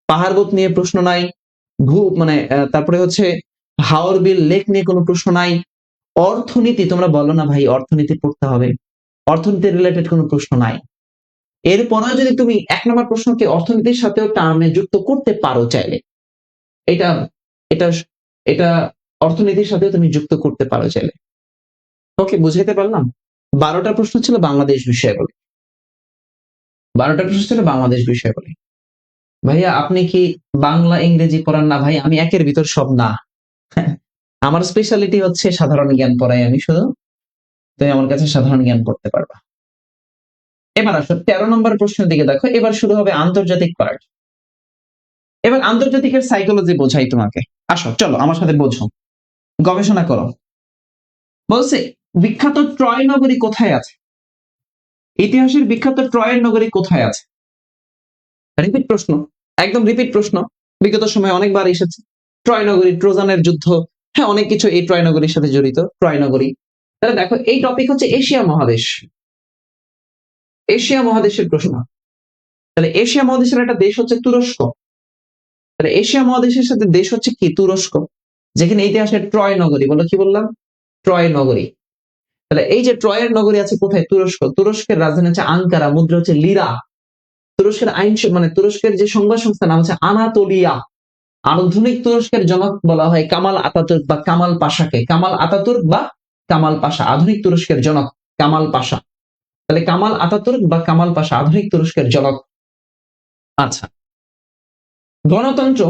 পাহাড়পথ নিয়ে প্রশ্ন নাই, তারপরে হচ্ছে হাওর বিল লেক নিয়ে কোনো প্রশ্ন নাই। অর্থনীতি, তোমরা বলো না ভাই অর্থনীতি পড়তে হবে, অর্থনীতি রিলেটেড কোনো প্রশ্ন নাই। এরপরেও যদি তুমি 1 নম্বর প্রশ্নকে অর্থনীতির সাথেও টার্মে যুক্ত করতে পারো চাইলে, এটা এটা এটা অর্থনীতির সাথেও তুমি যুক্ত করতে পারো চাইলে। ওকে, বুঝাইতে পারলাম? 12টা প্রশ্ন ছিল বাংলাদেশ বিষয়াবলী, 12টা প্রশ্ন ছিল বাংলাদেশ বিষয়াবলী। ভাইয়া আপনি কি বাংলা ইংরেজি পড়ান? না ভাই, আমি একের ভিতর সব না। আমার স্পেশালিটি হচ্ছে সাধারণ জ্ঞান পড়াই আমি শুধু, তুমি আমার কাছে সাধারণ জ্ঞান পড়তে পারবা। এবার আসো 13 নম্বর প্রশ্নের দিকে দেখো, এবার শুরু হবে আন্তর্জাতিক পার্ট। এবার আন্তর্জাতিকের সাইকোলজি বোঝাই তোমাকে, আসো চলো আমার সাথে বোঝো, গবেষণা করো। বলছে বিখ্যাত ট্রয় নগরী কোথায় আছে? ইতিহাসের বিখ্যাত ট্রয়ের নগরী কোথায় আছে? রিপিট প্রশ্ন, একদম রিপিট প্রশ্ন, বিগত সময়ে অনেকবার এসেছে। ট্রয় নগরী, ট্রোজানের যুদ্ধ, হ্যাঁ অনেক কিছু এই ট্রয় নগরীর সাথে জড়িত। ট্রয় নগরী, তাহলে দেখো এই টপিক হচ্ছে এশিয়া মহাদেশ, এশিয়া মহাদেশের প্রশ্ন। তাহলে এশিয়া মহাদেশের একটা দেশ হচ্ছে তুরস্ক, তাহলে এশিয়া মহাদেশের সাথে দেশ হচ্ছে কি তুরস্ক, যেখানে ইতিহাসে ট্রয় নগরী, বলো কি বললাম, ট্রয় নগরী। তাহলে এই যে ট্রয়ের নগরী আছে কোথায়, তুরস্ক। তুরস্কের রাজধানী হচ্ছে আঙ্কারা, মুদ্রা হচ্ছে লিরা। তুরস্কের আইন মানে তুরস্কের যে সংবাদ সংস্থার নাম হচ্ছে আনাতোলিয়া। আধুনিক তুরস্কের জনক বলা হয় কামাল আতাতুর্ক বা কামাল পাশাকে। কামাল আতাতুর্ক বা কামাল পাশা, আধুনিক তুরস্কের জনক কামাল পাশা। তাহলে কামাল আতাতুর্ক বা কামাল পাশা আধুনিক তুরস্কের জনক। আচ্ছা, গণতন্ত্র,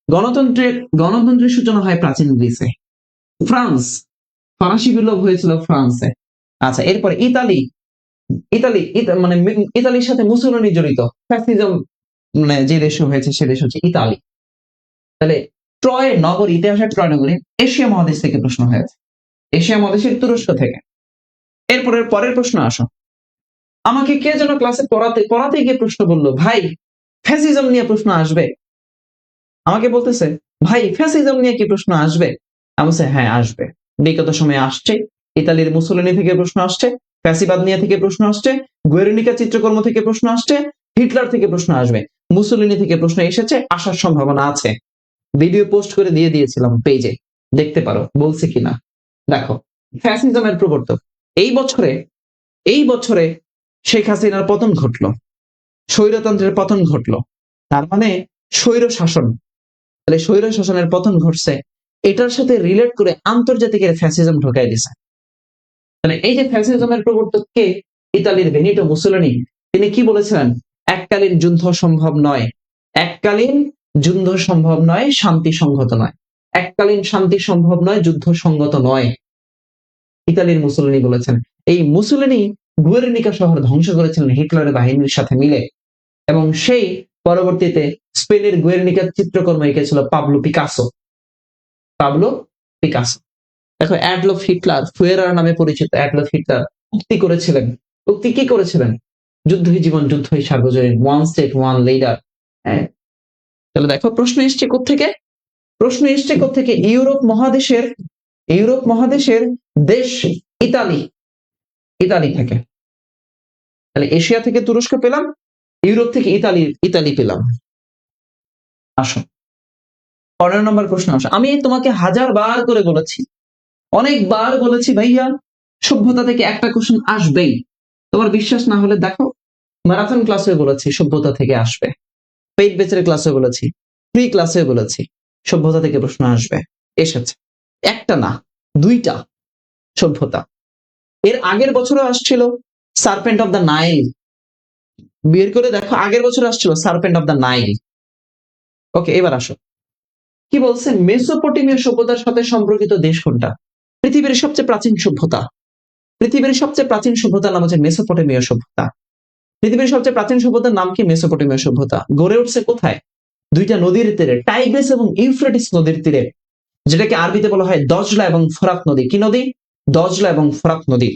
গণতন্ত্রের সূচনা হয় প্রাচীন গ্রিসে। ফ্রান্স, ফরাসি বিপ্লব হয়েছিল ফ্রান্সে। আচ্ছা, এরপরে ইতালি, মানে ইতালির সাথে মুসোলিনি জড়িত, ফ্যাসিজম মানে যে দেশে হয়েছে সে দেশ হচ্ছে ইতালি। তাহলে ট্রয় নগরী, ইতিহাসের ট্রয় নগরী এশিয়া মহাদেশ থেকে প্রশ্ন হয়েছে, এশিয়া মহাদেশের তুরস্ক থেকে। এরপরে পরের প্রশ্ন আসো। আমাকে কে যেন ক্লাসে পড়াতে গিয়ে প্রশ্ন বললো, ভাই ফ্যাসিজম নিয়ে প্রশ্ন আসবে। আমাকে বলতেছে, ভাই ফ্যাসিজম নিয়ে কি প্রশ্ন আসবে? আমি বলছি হ্যাঁ আসবে, বিগত সময়ে আসছে। ইতালির মুসোলিনি থেকে প্রশ্ন আসছে, ফ্যাসিবাদ নিয়ে থেকে প্রশ্ন আসছে, গুয়ের্নিকা চিত্রকর্ম থেকে প্রশ্ন আসছে, হিটলার থেকে প্রশ্ন আসবে, মুসোলিনি থেকে প্রশ্ন এসেছে, আসার সম্ভাবনা আছে। ভিডিও পোস্ট করে দিয়ে দিয়েছিলাম পেজে, দেখতে পারো বলছি কিনা। দেখো, ফ্যাসিজমের প্রবর্তক এই বছরে শেখ হাসিনার পতন ঘটলো, স্বৈরতন্ত্রের পতন ঘটলো, তার মানে স্বৈর শাসন। তাহলে স্বৈর শাসনের পতন ঘটছে, এটার সাথে রিলেট করে আন্তর্জাতিকের ফ্যাসিজম ঢোকাই দিছে। তাহলে এই যে ফ্যাসিজমের প্রবর্তক কে, ইতালির বেনিটো মুসোলিনি, তিনি কি বলেছিলেন? এককালীন যুদ্ধ সম্ভব নয়, এককালীন যুদ্ধ সম্ভব নয়, শান্তি সংগত নয়, এককালীন শান্তি সম্ভব নয়, যুদ্ধ সঙ্গত নয়, ইতালির মুসোলিনি বলেছেন। এই মুসোলিনি গুয়ের্নিকা শহর ধ্বংস করেছিলেন হিটলারের বাহিনীর সাথে মিলে, এবং সেই পরবর্তীতে স্পেনের গুয়ের্নিকার চিত্রকর্ম এঁকেছিল পাবলো পিকাসো। দেখো, অ্যাডলফ হিটলার, ফুয়েরার নামে পরিচিত অ্যাডলফ হিটলার উক্তি করেছিলেন। উক্তি কি করেছিলেন? যুদ্ধই জীবন, যুদ্ধই সার্বজনীন, ওয়ান স্টেট ওয়ান লিডার। হ্যাঁ, তাহলে দেখো প্রশ্ন এসছে কোত্থেকে? ইউরোপ মহাদেশের দেশ ইতালি থেকে। তাহলে এশিয়া থেকে তুরস্ক পেলাম, ইউরোপ থেকে ইতালি পেলাম। আসো 15 নম্বর প্রশ্ন আসো। আমি তোমাকে হাজারবার করে বলেছি, অনেকবার বলেছি ভাইয়া, সভ্যতা থেকে একটা কোশ্চেন আসবেই। তোমার বিশ্বাস না হলে দেখো, ম্যারাথন ক্লাসে বলেছি সভ্যতা থেকে আসবে, পেইড বেচের ক্লাসে বলেছি, ফ্রি ক্লাসে বলেছি সভ্যতা থেকে প্রশ্ন আসবে, এসেছে। একটা না, দুইটা সভ্যতা। এর আগের বছরও আসছিল সার্পেন্ট অফ দ্য নাইল, বের করে দেখো, আগের বছর আসছিল সার্পেন্ট অফ দ্য নাইল। ওকে, এবার আসো, কি বলছে? মেসোপটেমীয় সভ্যতার সাথে সম্পর্কিত দেশ কোনটা? পৃথিবীর সবচেয়ে প্রাচীন সভ্যতার নাম হচ্ছে মেসোপটেমীয় সভ্যতা। পৃথিবীর সবচেয়ে প্রাচীন সভ্যতার নাম কি? মেসোপটেমীয় সভ্যতা। গড়ে উঠছে কোথায়? দুইটা নদীর তীরে, টাইগ্রিস এবং ইউফ্রেটিস নদীর তীরে, যেটাকে আরবিতে বলা হয় দজলা এবং ফোরাত নদী। কি নদী? দজলা এবং ফোরাত নদী।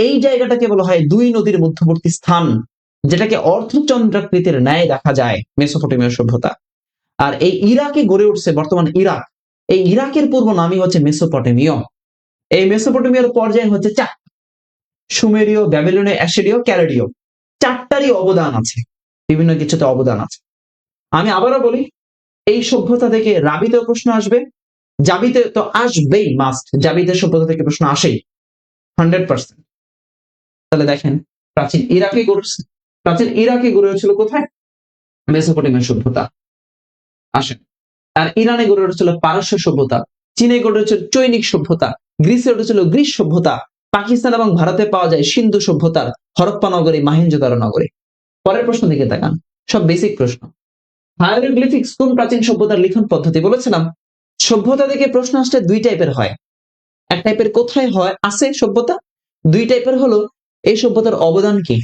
এই জায়গাটাকে বলা হয় দুই নদীর মধ্যবর্তী স্থান, যেটাকে অর্ধচন্দ্রাকৃতির ন্যায় দেখা যায়, মেসোপটেমীয় সভ্যতা। আর এই ইরাকে গড়ে উঠছে বর্তমান ইরাক, এই ইরাকের পূর্ব নামই হচ্ছে মেসোপটেমীয়। এই মেসোপটেমীয় পর্যায়ে হচ্ছে সুমেরীয়, ব্যাবিলনীয়, অ্যাশিরীয়, ক্যালেডীয়, চারটারই অবদান আছে, বিভিন্ন কিছুতে অবদান আছে। আমি আবারও বলি, এই সভ্যতা থেকে রাবিতেও প্রশ্ন আসবে, জাবিতে তো আসবেই, মাস্ট, জাবিতে সভ্যতা থেকে প্রশ্ন আসেই 100%। তাহলে দেখেন, প্রাচীন ইরাকে গড়ে উঠেছিল কোথায়? মেসোপটেমীয় সভ্যতা। আসেন, আর ইরানে গড়ে উঠেছিল পারস্য সভ্যতা, চীনে গড়ে উঠেছিল চৈনিক সভ্যতা, গ্রিসে উঠেছিল গ্রিস সভ্যতা, পাকিস্তান এবং ভারতে পাওয়া যায় সিন্ধু সভ্যতার হরপ্পা নগরী, মহেঞ্জোদারো নগরী। পরের প্রশ্ন দিকে তাকান, সব বেসিক প্রশ্ন। হায়ারোগ্লিফিক্স কোন প্রাচীন সভ্যতার লিখন পদ্ধতি? বলেছিলাম সভ্যতা থেকে প্রশ্ন আসলে দুই টাইপের হয়। এক টাইপের কোথায় হয় আছে সভ্যতা, দুই টাইপের হলো এই সভ্যতার অবদান কি।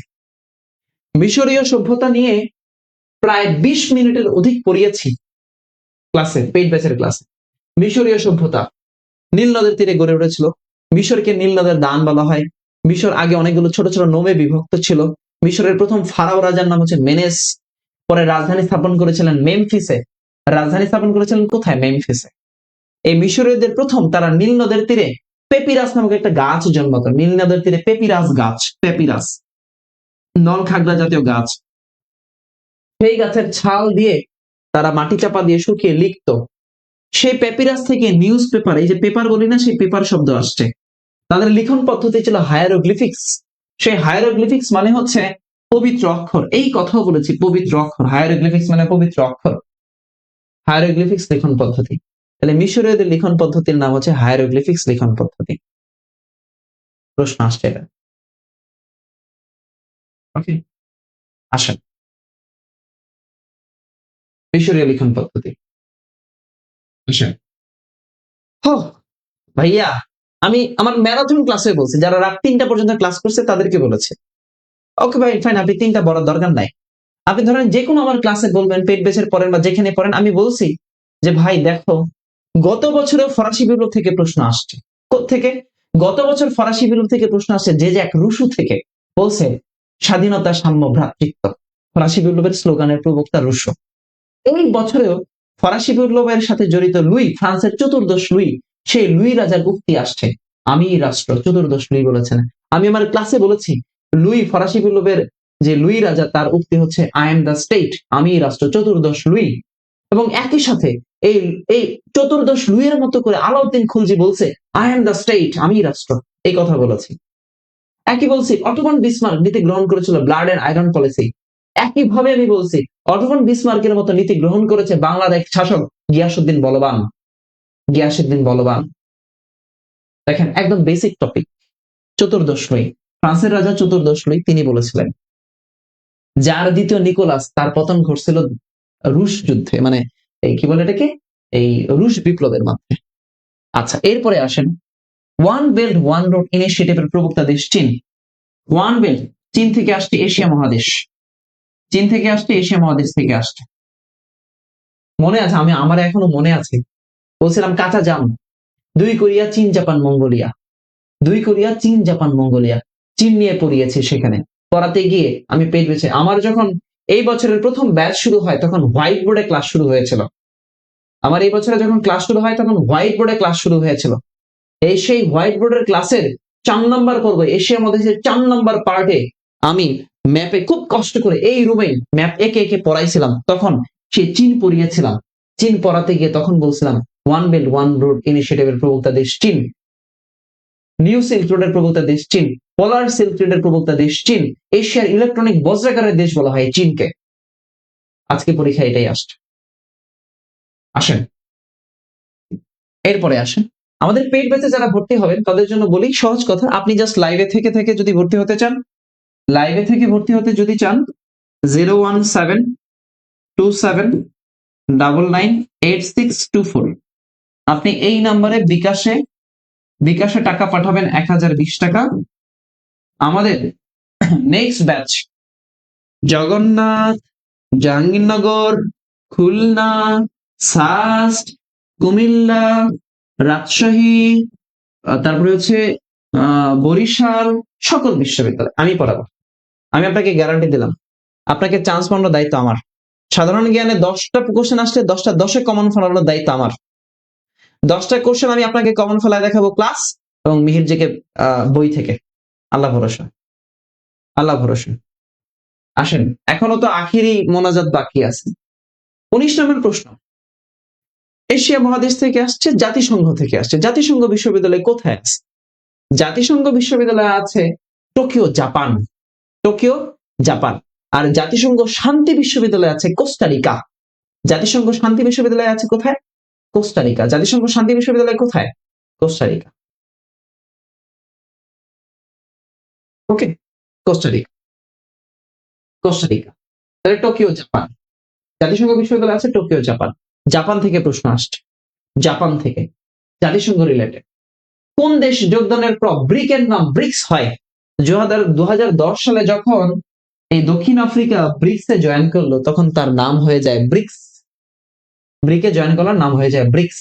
মিশরীয় সভ্যতা নিয়ে প্রায় 20 মিনিটের অধিক পড়িয়েছি ক্লাসে, পেইড ব্যাচের ক্লাসে। মিশরীয় সভ্যতা নীল নদের তীরে গড়ে উঠেছিল। মিশরকে নীল নদের দান বলা হয়। মিশর আগে অনেকগুলো ছোট ছোট নোমে বিভক্ত ছিল। মিশরের প্রথম ফারাও রাজার নাম হচ্ছে মেনেস, পরে রাজধানী স্থাপন করেছিলেন মেমফিসে। কোথায়? মেমফিসে। এই মিশরীয়দের প্রথম তারা নীল নদের তীরে পেপিরাস নামক একটা গাছ জন্মাত, নীল নদের তীরে পেপিরাস গাছ, পেপিরাস নল খাগড়া জাতীয় গাছ, সেই গাছের ছাল দিয়ে তারা মাটি চাপা দিয়ে শুকিয়ে লিখতো, সেই প্যাপিরাস থেকে নিউজ পেপার, এই যে পেপার বলি না, সেই পেপার শব্দ আসছে। তাদের লিখন পদ্ধতি ছিল হায়ারোগ্লিফিক্স। সেই হায়ারোগ্লিফিক্স মানে হচ্ছে পবিত্র অক্ষর, এই কথাও বলেছি, পবিত্র অক্ষর। হায়ারোগ্লিফিক্স মানে পবিত্র অক্ষর, হায়ারোগ্লিফিক্স লিখন পদ্ধতি। তাহলে মিশরীয়দের লিখন পদ্ধতির নাম হচ্ছে হায়ারোগ্লিফিক্স লিখন পদ্ধতি। প্রশ্ন আসছে এটা। ওকে, আসেন, মিশরীয় লিখন পদ্ধতি আসেন। হো ভাইয়া, আমি আমার ম্যারাথন ক্লাসে বলছি, যারা রাত 3টা পর্যন্ত ক্লাস করছে তাদেরকে বলেছে। ওকে ভাই ফাইন, আপনি 3টা বড় দরকার নাই। আপনি ধরেন যে কোনো আমার ক্লাসে বলবেন, পেট বেচের পড়েন বা যেখানে পড়েন, আমি বলছি যে ভাই দেখো, গত বছরে ফরাসি বিপ্লব থেকে প্রশ্ন আসছে। থেকে গত বছর ফরাসি বিপ্লব থেকে প্রশ্ন আসছে, যে এক রুশু থেকে বলছে স্বাধীনতা, সাম্য, ভ্রাতৃত্ব। ফরাসি বিপ্লবের স্লোগানের প্রবক্তা রুশো। এই বছরেও ফরাসি বিপ্লবের সাথে জড়িত লুই, ফ্রান্সের চতুর্দশ লুই, সেই লুই রাজার উক্তি আসছে, আমি রাষ্ট্র। চতুর্দশ লুই বলেছেন। আমি আমার ক্লাসে বলেছি, লুই, ফরাসি বিপ্লবের যে লুই রাজা, তার উক্তি হচ্ছে আই এম দ্য স্টেট, আমি রাষ্ট্র। চতুর্দশ লুই। এবং একই সাথে এই এই চতুর্দশ লুইয়ের মতো করে আলাউদ্দিন খুলজি বলছে আই এম দ্য স্টেট, আমি রাষ্ট্র, এই কথা বলেছি। একই বলছি, অটোমান বিসমার্ক নীতি গ্রহণ করেছিল ব্লাড এন্ড আয়রন পলিসি। একইভাবে আমি বলছি, অটোমান বিসমার্কের মতো নীতি গ্রহণ করেছে বাংলার এক শাসক গিয়াসউদ্দিন বলবান। গিয়াসউদ্দিন বলবান। দেখেন, একদম বেসিক টপিক। চতুর্দশ লুই, ফ্রান্সের রাজা চতুর্দশ লুই, তিনি বলেছিলেন, যার দ্বিতীয় নিকোলাস, তার পতন ঘটছিল রুশ যুদ্ধে, মানে এই কি বলে এটাকে, এই রুশ বিপ্লবের মাধ্যমে। আচ্ছা, এরপরে আসেন, ওয়ান বেল্ট ওয়ান রোড ইনিশিয়েটিভের প্রবক্তা দেশ চীন। ওয়ান বেল্ট, চীন থেকে আসছে এশিয়া মহাদেশ, চীন থেকে আসছে এশিয়া মহাদেশ থেকে আসছে। মনে আছে, আমার এখনো মনে আছে, বলছিলাম কাঁচা জাম, 2 কোরিয়া, চীন, জাপান, মঙ্গোলিয়া। 2 কোরিয়া, চীন, জাপান, মঙ্গোলিয়া। চীন নিয়ে পড়িয়েছি সেখানে। পড়াতে গিয়ে আমি পেট বেছে, আমার যখন এই বছরের প্রথম ব্যাচ শুরু হয় তখন হোয়াইট বোর্ডে ক্লাস শুরু হয়েছিল। আমার এই বছরে যখন ক্লাস শুরু হয় তখন হোয়াইট বোর্ডে ক্লাস শুরু হয়েছিল। এই সেই হোয়াইট বোর্ডের ক্লাসের 4 নম্বর পর্ব, এশিয়া মহাদেশের 4 নম্বর পার্টে আমি ম্যাপে খুব কষ্ট করে এই রুমে ম্যাপ একে একে পড়াইছিলাম। তখন সে চীন পড়িয়েছিলাম। চীন পড়াতে গিয়ে তখন বলছিলাম, ওয়ান বেল্ট ওয়ান রোড ইনিশিয়েটিভের প্রবক্তা দেশ চীন, নিউ সিল্ক রোডের প্রবক্তা দেশ চীন, পোলার সিল্ক রোডের প্রবক্তা দেশ চীন, এশিয়ার ইলেকট্রনিক বজ্রাগারের দেশ বলা হয় চীনকে। আজকে পরীক্ষা এটাই আসছে। আসেন, এরপরে আসেন, আমাদের পেইড ব্যাচে যারা ভর্তি হবেন তাদের জন্য বলি সহজ কথা, আপনি জাস্ট লাইভে থেকে থেকে যদি ভর্তি হতে চান, লাইভে থেকে ভর্তি হতে যদি চান, 01727998624, আপনি এই নাম্বারে বিকাশে টাকা পাঠাবেন 1020 টাকা। আমাদের next batch Jagannath, Jahangirnagar, Khulna, SUST, Comilla, Rajshahi, তারপরে হচ্ছে বরিশাল, সকল বিশ্ববিদ্যালয় আমি পড়াবো। আমি আপনাকে গ্যারান্টি দিলাম, আপনাকে চান্স পাওয়ার দায়িত্ব আমার। সাধারণ জ্ঞানে 10টা কোশ্চেন আসলে 10টা 10-এ কমন ফলানোর দায়িত্ব আমার। 10টা কোশ্চেন আমি আপনাকে কমন ফলায় দেখাবো ক্লাস এবং মিহির জেকে বই থেকে। আল্লাহ ভরসা, আল্লাহ ভরসা। আসেন, এখনো তো আখিরি মোনাজাত বাকি আছে। 19 নম্বর প্রশ্ন, এশিয়া মহাদেশ থেকে আসছে, জাতিসংঘ থেকে আসছে। জাতিসংঘ বিশ্ববিদ্যালয় কোথায় আছে? জাতিসংঘ বিশ্ববিদ্যালয় আছে টোকিও, জাপান। Tokyo, Japan. আর জাতিসংঘ শান্তি বিশ্ববিদ্যালয় আছে কোস্টারিকা। জাতিসংঘ শান্তি বিশ্ববিদ্যালয় আছে কোথায়? কোস্টারিকা। জাতিসংঘ শান্তি বিশ্ববিদ্যালয় কোথায়? কোস্টারিকা। ওকে, কোস্টারিকা, কোস্টারিকা। তাহলে টোকিও, জাপান। জাতিসংঘ বিশ্ববিদ্যালয় আছে টোকিও, জাপান। জাপান থেকে প্রশ্ন আসছে, জাপান থেকে জাতিসংঘ রিলেটেড। কোন দেশ যোগদানের পর ব্রিকের নাম ব্রিক্স হয়? 2010 সালে যখন এই দক্ষিণ আফ্রিকা ব্রিক্সে জয়েন করলো তখন তার নাম হয়ে যায় ব্রিক্স। ব্রিকে জয়েন করার নাম হয়ে যায় ব্রিক্স।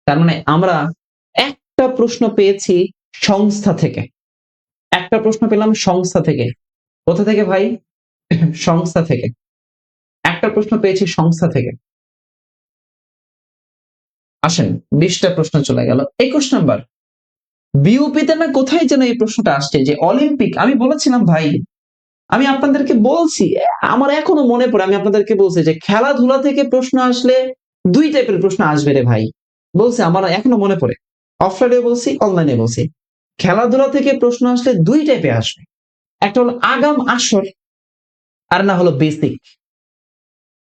তার মানে আমরা একটা প্রশ্ন পেয়েছি সংস্থা থেকে, একটা প্রশ্ন পেলাম সংস্থা থেকে। কোথা থেকে ভাই? সংস্থা থেকে। একটা প্রশ্ন পেয়েছি সংস্থা থেকে। আসেন, 20টা প্রশ্ন চলে গেল। 21 নম্বর, বিউপিতে না কোথায় যেন এই প্রশ্নটা আসছে যে অলিম্পিক, আমি বলেছিলাম ভাই আমি আপনাদেরকে বলছি, আমার এখনো মনে পড়ে, আমি আপনাদেরকে বলছি যে খেলাধুলা থেকে প্রশ্ন আসলে দুই টাইপের প্রশ্ন আসবে রে ভাই। বলছি, আমার এখনো মনে পড়ে, অফলাইনে বলছি, অনলাইনে বলছি, খেলাধুলা থেকে প্রশ্ন আসলে দুই টাইপে আসবে। একটা হলো আগাম আসর, আর না হলো বেসিক।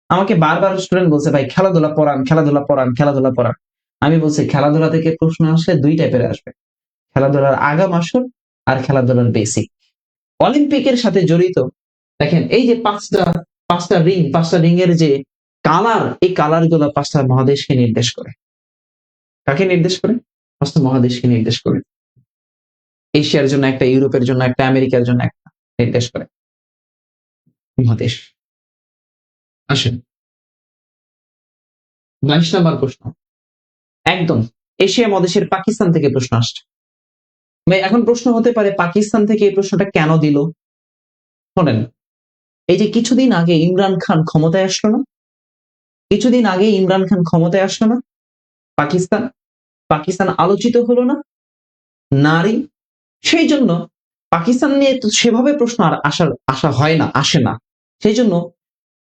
আমাকে বারবার স্টুডেন্ট বলছে, ভাই খেলাধুলা পড়ান, খেলাধুলা পড়ান, খেলাধুলা পড়ান। আমি বলছি খেলাধুলা থেকে প্রশ্ন আসলে দুই টাইপের আসবে, খেলাধুলার আগাম আসর আর খেলাধুলার বেসিক। অলিম্পিকের সাথে জড়িত দেখেন এই যে পাঁচটা রিং এর যে কালার, এই কালার গুলো পাঁচটা মহাদেশকে নির্দেশ করে। কাকে নির্দেশ করে? পাঁচটা মহাদেশকে নির্দেশ করে। এশিয়ার জন্য একটা, ইউরোপের জন্য একটা, আমেরিকার জন্য একটা নির্দেশ করে মহাদেশ। আসেন 22 নম্বর প্রশ্ন, একদম এশিয়া মহাদেশের পাকিস্তান থেকে প্রশ্ন আসছে। ভাই এখন প্রশ্ন হতে পারে পাকিস্তান থেকে এই প্রশ্নটা কেন দিল? শোনেন, এই যে কিছুদিন আগে ইমরান খান ক্ষমতায় আসলো না, কিছুদিন আগে ইমরান খান ক্ষমতায় আসলো না, পাকিস্তান পাকিস্তান আলোচিত হলো না, নারী, সেই জন্য পাকিস্তান নিয়ে তো সেভাবে প্রশ্ন আর আশা হয় না, আসে না। সেই জন্য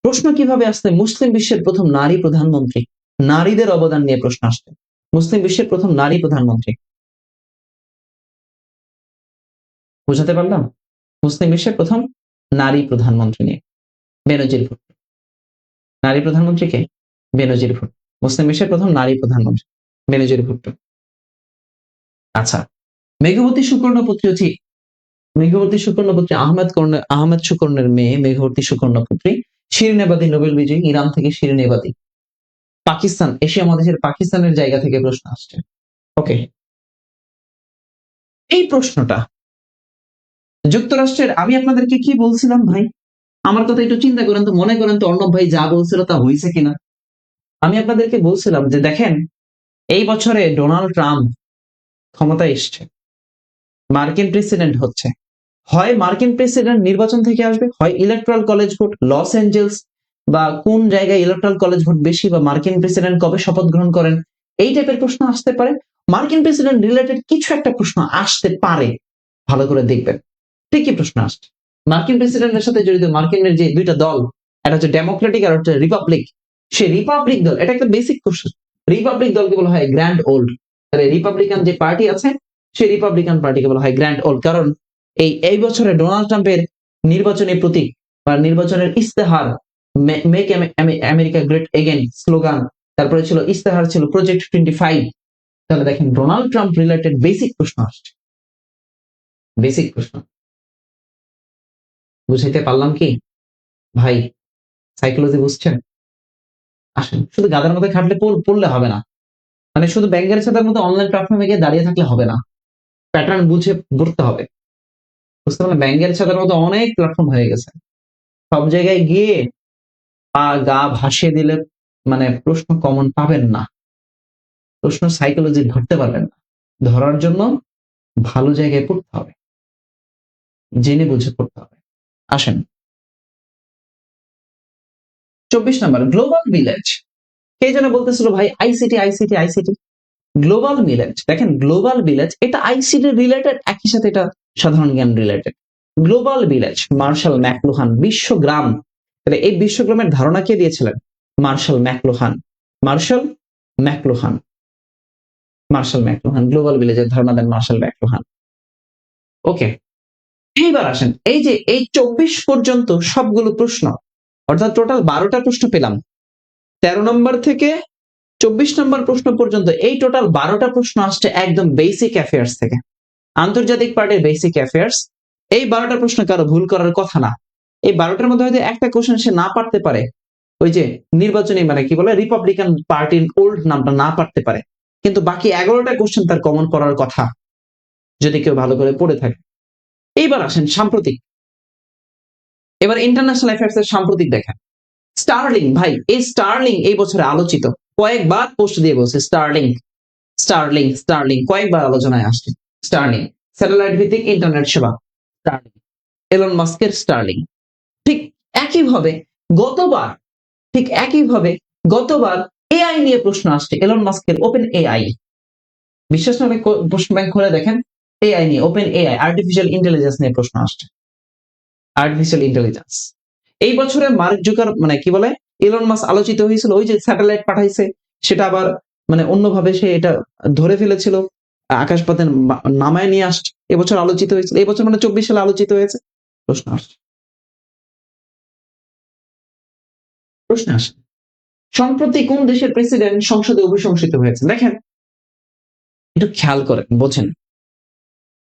প্রশ্ন কিভাবে আসছে? মুসলিম বিশ্বের প্রথম নারী প্রধানমন্ত্রী, নারীদের অবদান নিয়ে প্রশ্ন আসছে। মুসলিম বিশ্বের প্রথম নারী প্রধানমন্ত্রী, বুঝাতে পারলাম? মুসলিম বিশ্বের প্রথম নারী প্রধানমন্ত্রী নিয়ে বেনজির ভুট্টো। নারী প্রধানমন্ত্রী কে? বেনজির ভুট্টো। মুসলিম বিশ্বের প্রথম নারী প্রধানমন্ত্রী বেনজির ভুট্টো। আচ্ছা, মেঘবতী সুকর্ণপুত্রী হচ্ছে, মেঘবতী সুকর্ণপুত্রী আহমেদ সুকর্ণের মেয়ে মেঘবতী সুকর্ণপুত্রী, শিরিন এবাদী নোবেল বিজয়ী, ইরান থেকে শিরিন এবাদী। পাকিস্তান, এশিয়া মহাদেশের পাকিস্তানের জায়গা থেকে প্রশ্ন আসছে। ওকে, এই প্রশ্নটা যুক্তরাষ্ট্রের, আমি আপনাদেরকে কি বলছিলাম ভাই? আমার কথা একটু চিন্তা করেন তো, মনে করেন তো অর্ণব ভাই যা বলছিল তা হয়েছে কিনা। আমি আপনাদেরকে বলছিলাম যে দেখেন, এই বছরে ডোনাল্ড ট্রাম্প ক্ষমতায় এসছে, মার্কিন প্রেসিডেন্ট হচ্ছে। হয় মার্কিন প্রেসিডেন্ট নির্বাচন থেকে আসবে, হয় electoral college vote, Los Angeles বা কোন জায়গায় ইলেকট্রাল কলেজ ভোট বেশি, বা মার্কিন প্রেসিডেন্ট কবে শপথ গ্রহণ করেন, এই টাইপের প্রশ্ন আসতে পারে। মার্কিন প্রেসিডেন্ট রিলেটেড কিছু একটা প্রশ্ন আসতে পারে, ভালো করে দেখবেন ঠিকই প্রশ্ন আসছে। মার্কিন প্রেসিডেন্টের সাথে জড়িত মার্কিনের যে দুইটা দল, একটা হচ্ছে ডেমোক্রেটিক আর হচ্ছে রিপাবলিক, সেই রিপাবলিক দল, এটা একটা বেসিক কোশ্চেন, রিপাবলিক দলকে বলা হয় গ্র্যান্ড ওল্ড। তাহলে রিপাবলিকান যে পার্টি আছে, সেই রিপাবলিকান পার্টিকে বলা হয় গ্র্যান্ড ওল্ড, কারণ এই বছরে ডোনাল্ড ট্রাম্পের নির্বাচনী প্রতীক বা নির্বাচনের ইস্তেহার make America great again slogan, তারপরে ছিল ইস্তেহার ছিল প্রজেক্ট 25। তাহলে দেখেন ডোনাল্ড ট্রাম্প রিলেটেড বেসিক প্রশ্ন আসছে, বেসিক প্রশ্ন। বুঝাইতে পারলাম কি ভাই? সাইকোলজি বুঝছেন? আসেন, শুধু গাদার মধ্যে খাটলে পড়লে হবে না, মানে শুধু ব্যাংকের ছাতার মতো অনলাইন প্ল্যাটফর্মে গিয়ে দাঁড়িয়ে থাকলে হবে না, প্যাটার্ন বুঝে পড়তে হবে। বুঝতে পারলেন? ব্যাংকের ছাতার মতো অনেক প্ল্যাটফর্ম হয়ে গেছে, সব জায়গায় গিয়ে গা ভাসিয়ে দিলে মানে প্রশ্ন কমন পাবেন না, প্রশ্ন সাইকোলজি ধরতে পারবেন না। ধরার জন্য ভালো জায়গায় পড়তে হবে, জেনে বুঝে পড়তে হবে। আসেন 24 নম্বর, গ্লোবাল ভিলেজ। কে যেন বলতেছিল ভাই ICT ICT ICT, global village. দেখেন গ্লোবাল ভিলেজ এটা আইসিটি রিলেটেড, একই সাথে এটা সাধারণ জ্ঞান related. Global village, Marshall McLuhan, বিশ্বগ্রাম। তাহলে এই বিশ্বগ্রামের ধারণা কে দিয়েছিলেন? Marshall McLuhan. Marshall McLuhan, Marshall McLuhan global ভিলেজের ধারণা দেন মার্শাল ম্যাকলুহান। ওকে, এইবার আসেন, এই যে এই 24 পর্যন্ত সবগুলো প্রশ্ন, অর্থাৎ টোটাল 12টা প্রশ্ন পেলাম, 13 নম্বর থেকে 24 নম্বর প্রশ্ন পর্যন্ত, এই টোটাল 12টা প্রশ্ন আসছে একদম বেসিক অ্যাফেয়ার্স থেকে, আন্তর্জাতিক পার্টির বেসিক অ্যাফেয়ার্স। এই 12টা প্রশ্ন কারো ভুল করার কথা না। এই 12টার মধ্যে হয়তো একটা কোশ্চেন সে না পারতে পারে, ওই যে নির্বাচনী মানে কি বলে রিপাবলিকান পার্টির ওল্ড নামটা না পারতে পারে, কিন্তু বাকি 11টা কোশ্চেন তার কমন পড়ার কথা যদি কেউ ভালো করে পড়ে থাকে। এইবার আসেন সাম্প্রতিক, এবার ইন্টারন্যাশনাল অ্যাফেয়ার্স এর সাম্প্রতিক দেখেন। স্টারলিং, ভাই এই স্টারলিং এই বছরে আলোচিত, কয়েকবার পোস্ট দিয়ে বলছে স্টারলিং স্টারলিং স্টারলিং, কয়েকবার আলোচনায় আসছে স্টারলিং, স্যাটেলাইট ভিত্তিক ইন্টারনেট সেবা স্টারলিং, এলন মাস্কের স্টারলিং। ঠিক একইভাবে গতবার, ঠিক একইভাবে গতবার এআই নিয়ে প্রশ্ন আসছে, এলন মাস্কের ওপেন এআই। বিশ্বাস না হলে প্রশ্ন ব্যাংক খুলে দেখেন, এআই নিয়ে, ওপেন এআই আর্টিফিশিয়াল ইন্টেলিজেন্স নিয়ে প্রশ্ন আসছে। Artificial intelligence. এই বছরে মার্ক জুকার মানে কি বলে ইলন মাস্ক আলোচিত হয়েছিল, ওই যে স্যাটেলাইট পাঠাইছে, সেটা আবার মানে অন্যভাবে সে এটা ধরে ফেলেছিল, আকাশপথে নামায় নিয়ে আসছে, এবছর আলোচিত হয়েছিল, এবছর মানে 24 সালে আলোচিত হয়েছে। প্রশ্ন আসছে, প্রশ্ন আসে, সম্প্রতি কোন দেশের প্রেসিডেন্ট সংসদে অভিশংসিত হয়েছে? দেখেন একটু খেয়াল করেন, বোঝেন,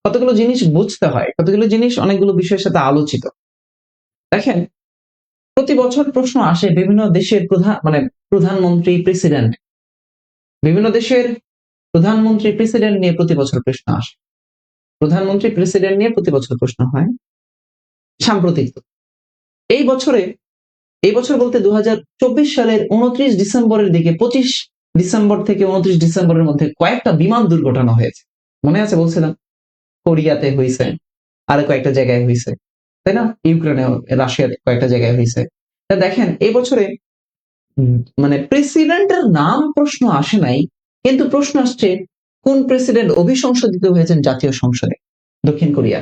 কতগুলো জিনিস বুঝতে হয়, কতগুলো জিনিস অনেকগুলো বিষয়ের সাথে আলোচিত। দেখেন প্রতি বছর প্রশ্ন আসে বিভিন্ন দেশের প্রধানমন্ত্রী, প্রেসিডেন্ট, বিভিন্ন দেশের প্রধানমন্ত্রী প্রেসিডেন্ট নিয়ে প্রতি বছর প্রশ্ন আসে, প্রধানমন্ত্রী প্রেসিডেন্ট নিয়ে প্রতি বছর প্রশ্ন হয়। সাম্প্রতিক এই বছরে, এই বছর বলতে 2024 সালের 29 ডিসেম্বরের দিকে, 25 ডিসেম্বর থেকে 29 ডিসেম্বরের মধ্যে কয়েকটা বিমান দুর্ঘটনা হয়েছে, মনে আছে বলছিলাম, কোরিয়াতে হয়েছে, আর কয়েকটা জায়গায় হয়েছে, তাই না, ইউক্রেনে, রাশিয়াতে কয়েকটা জায়গায় হয়েছে। দেখেন এই বছরে মানে প্রেসিডেন্টের নাম প্রশ্ন আসে নাই, কিন্তু প্রশ্ন আসছে কোন প্রেসিডেন্ট অভিসংশোধিত হয়েছেন জাতীয় সংসদে? দক্ষিণ কোরিয়া।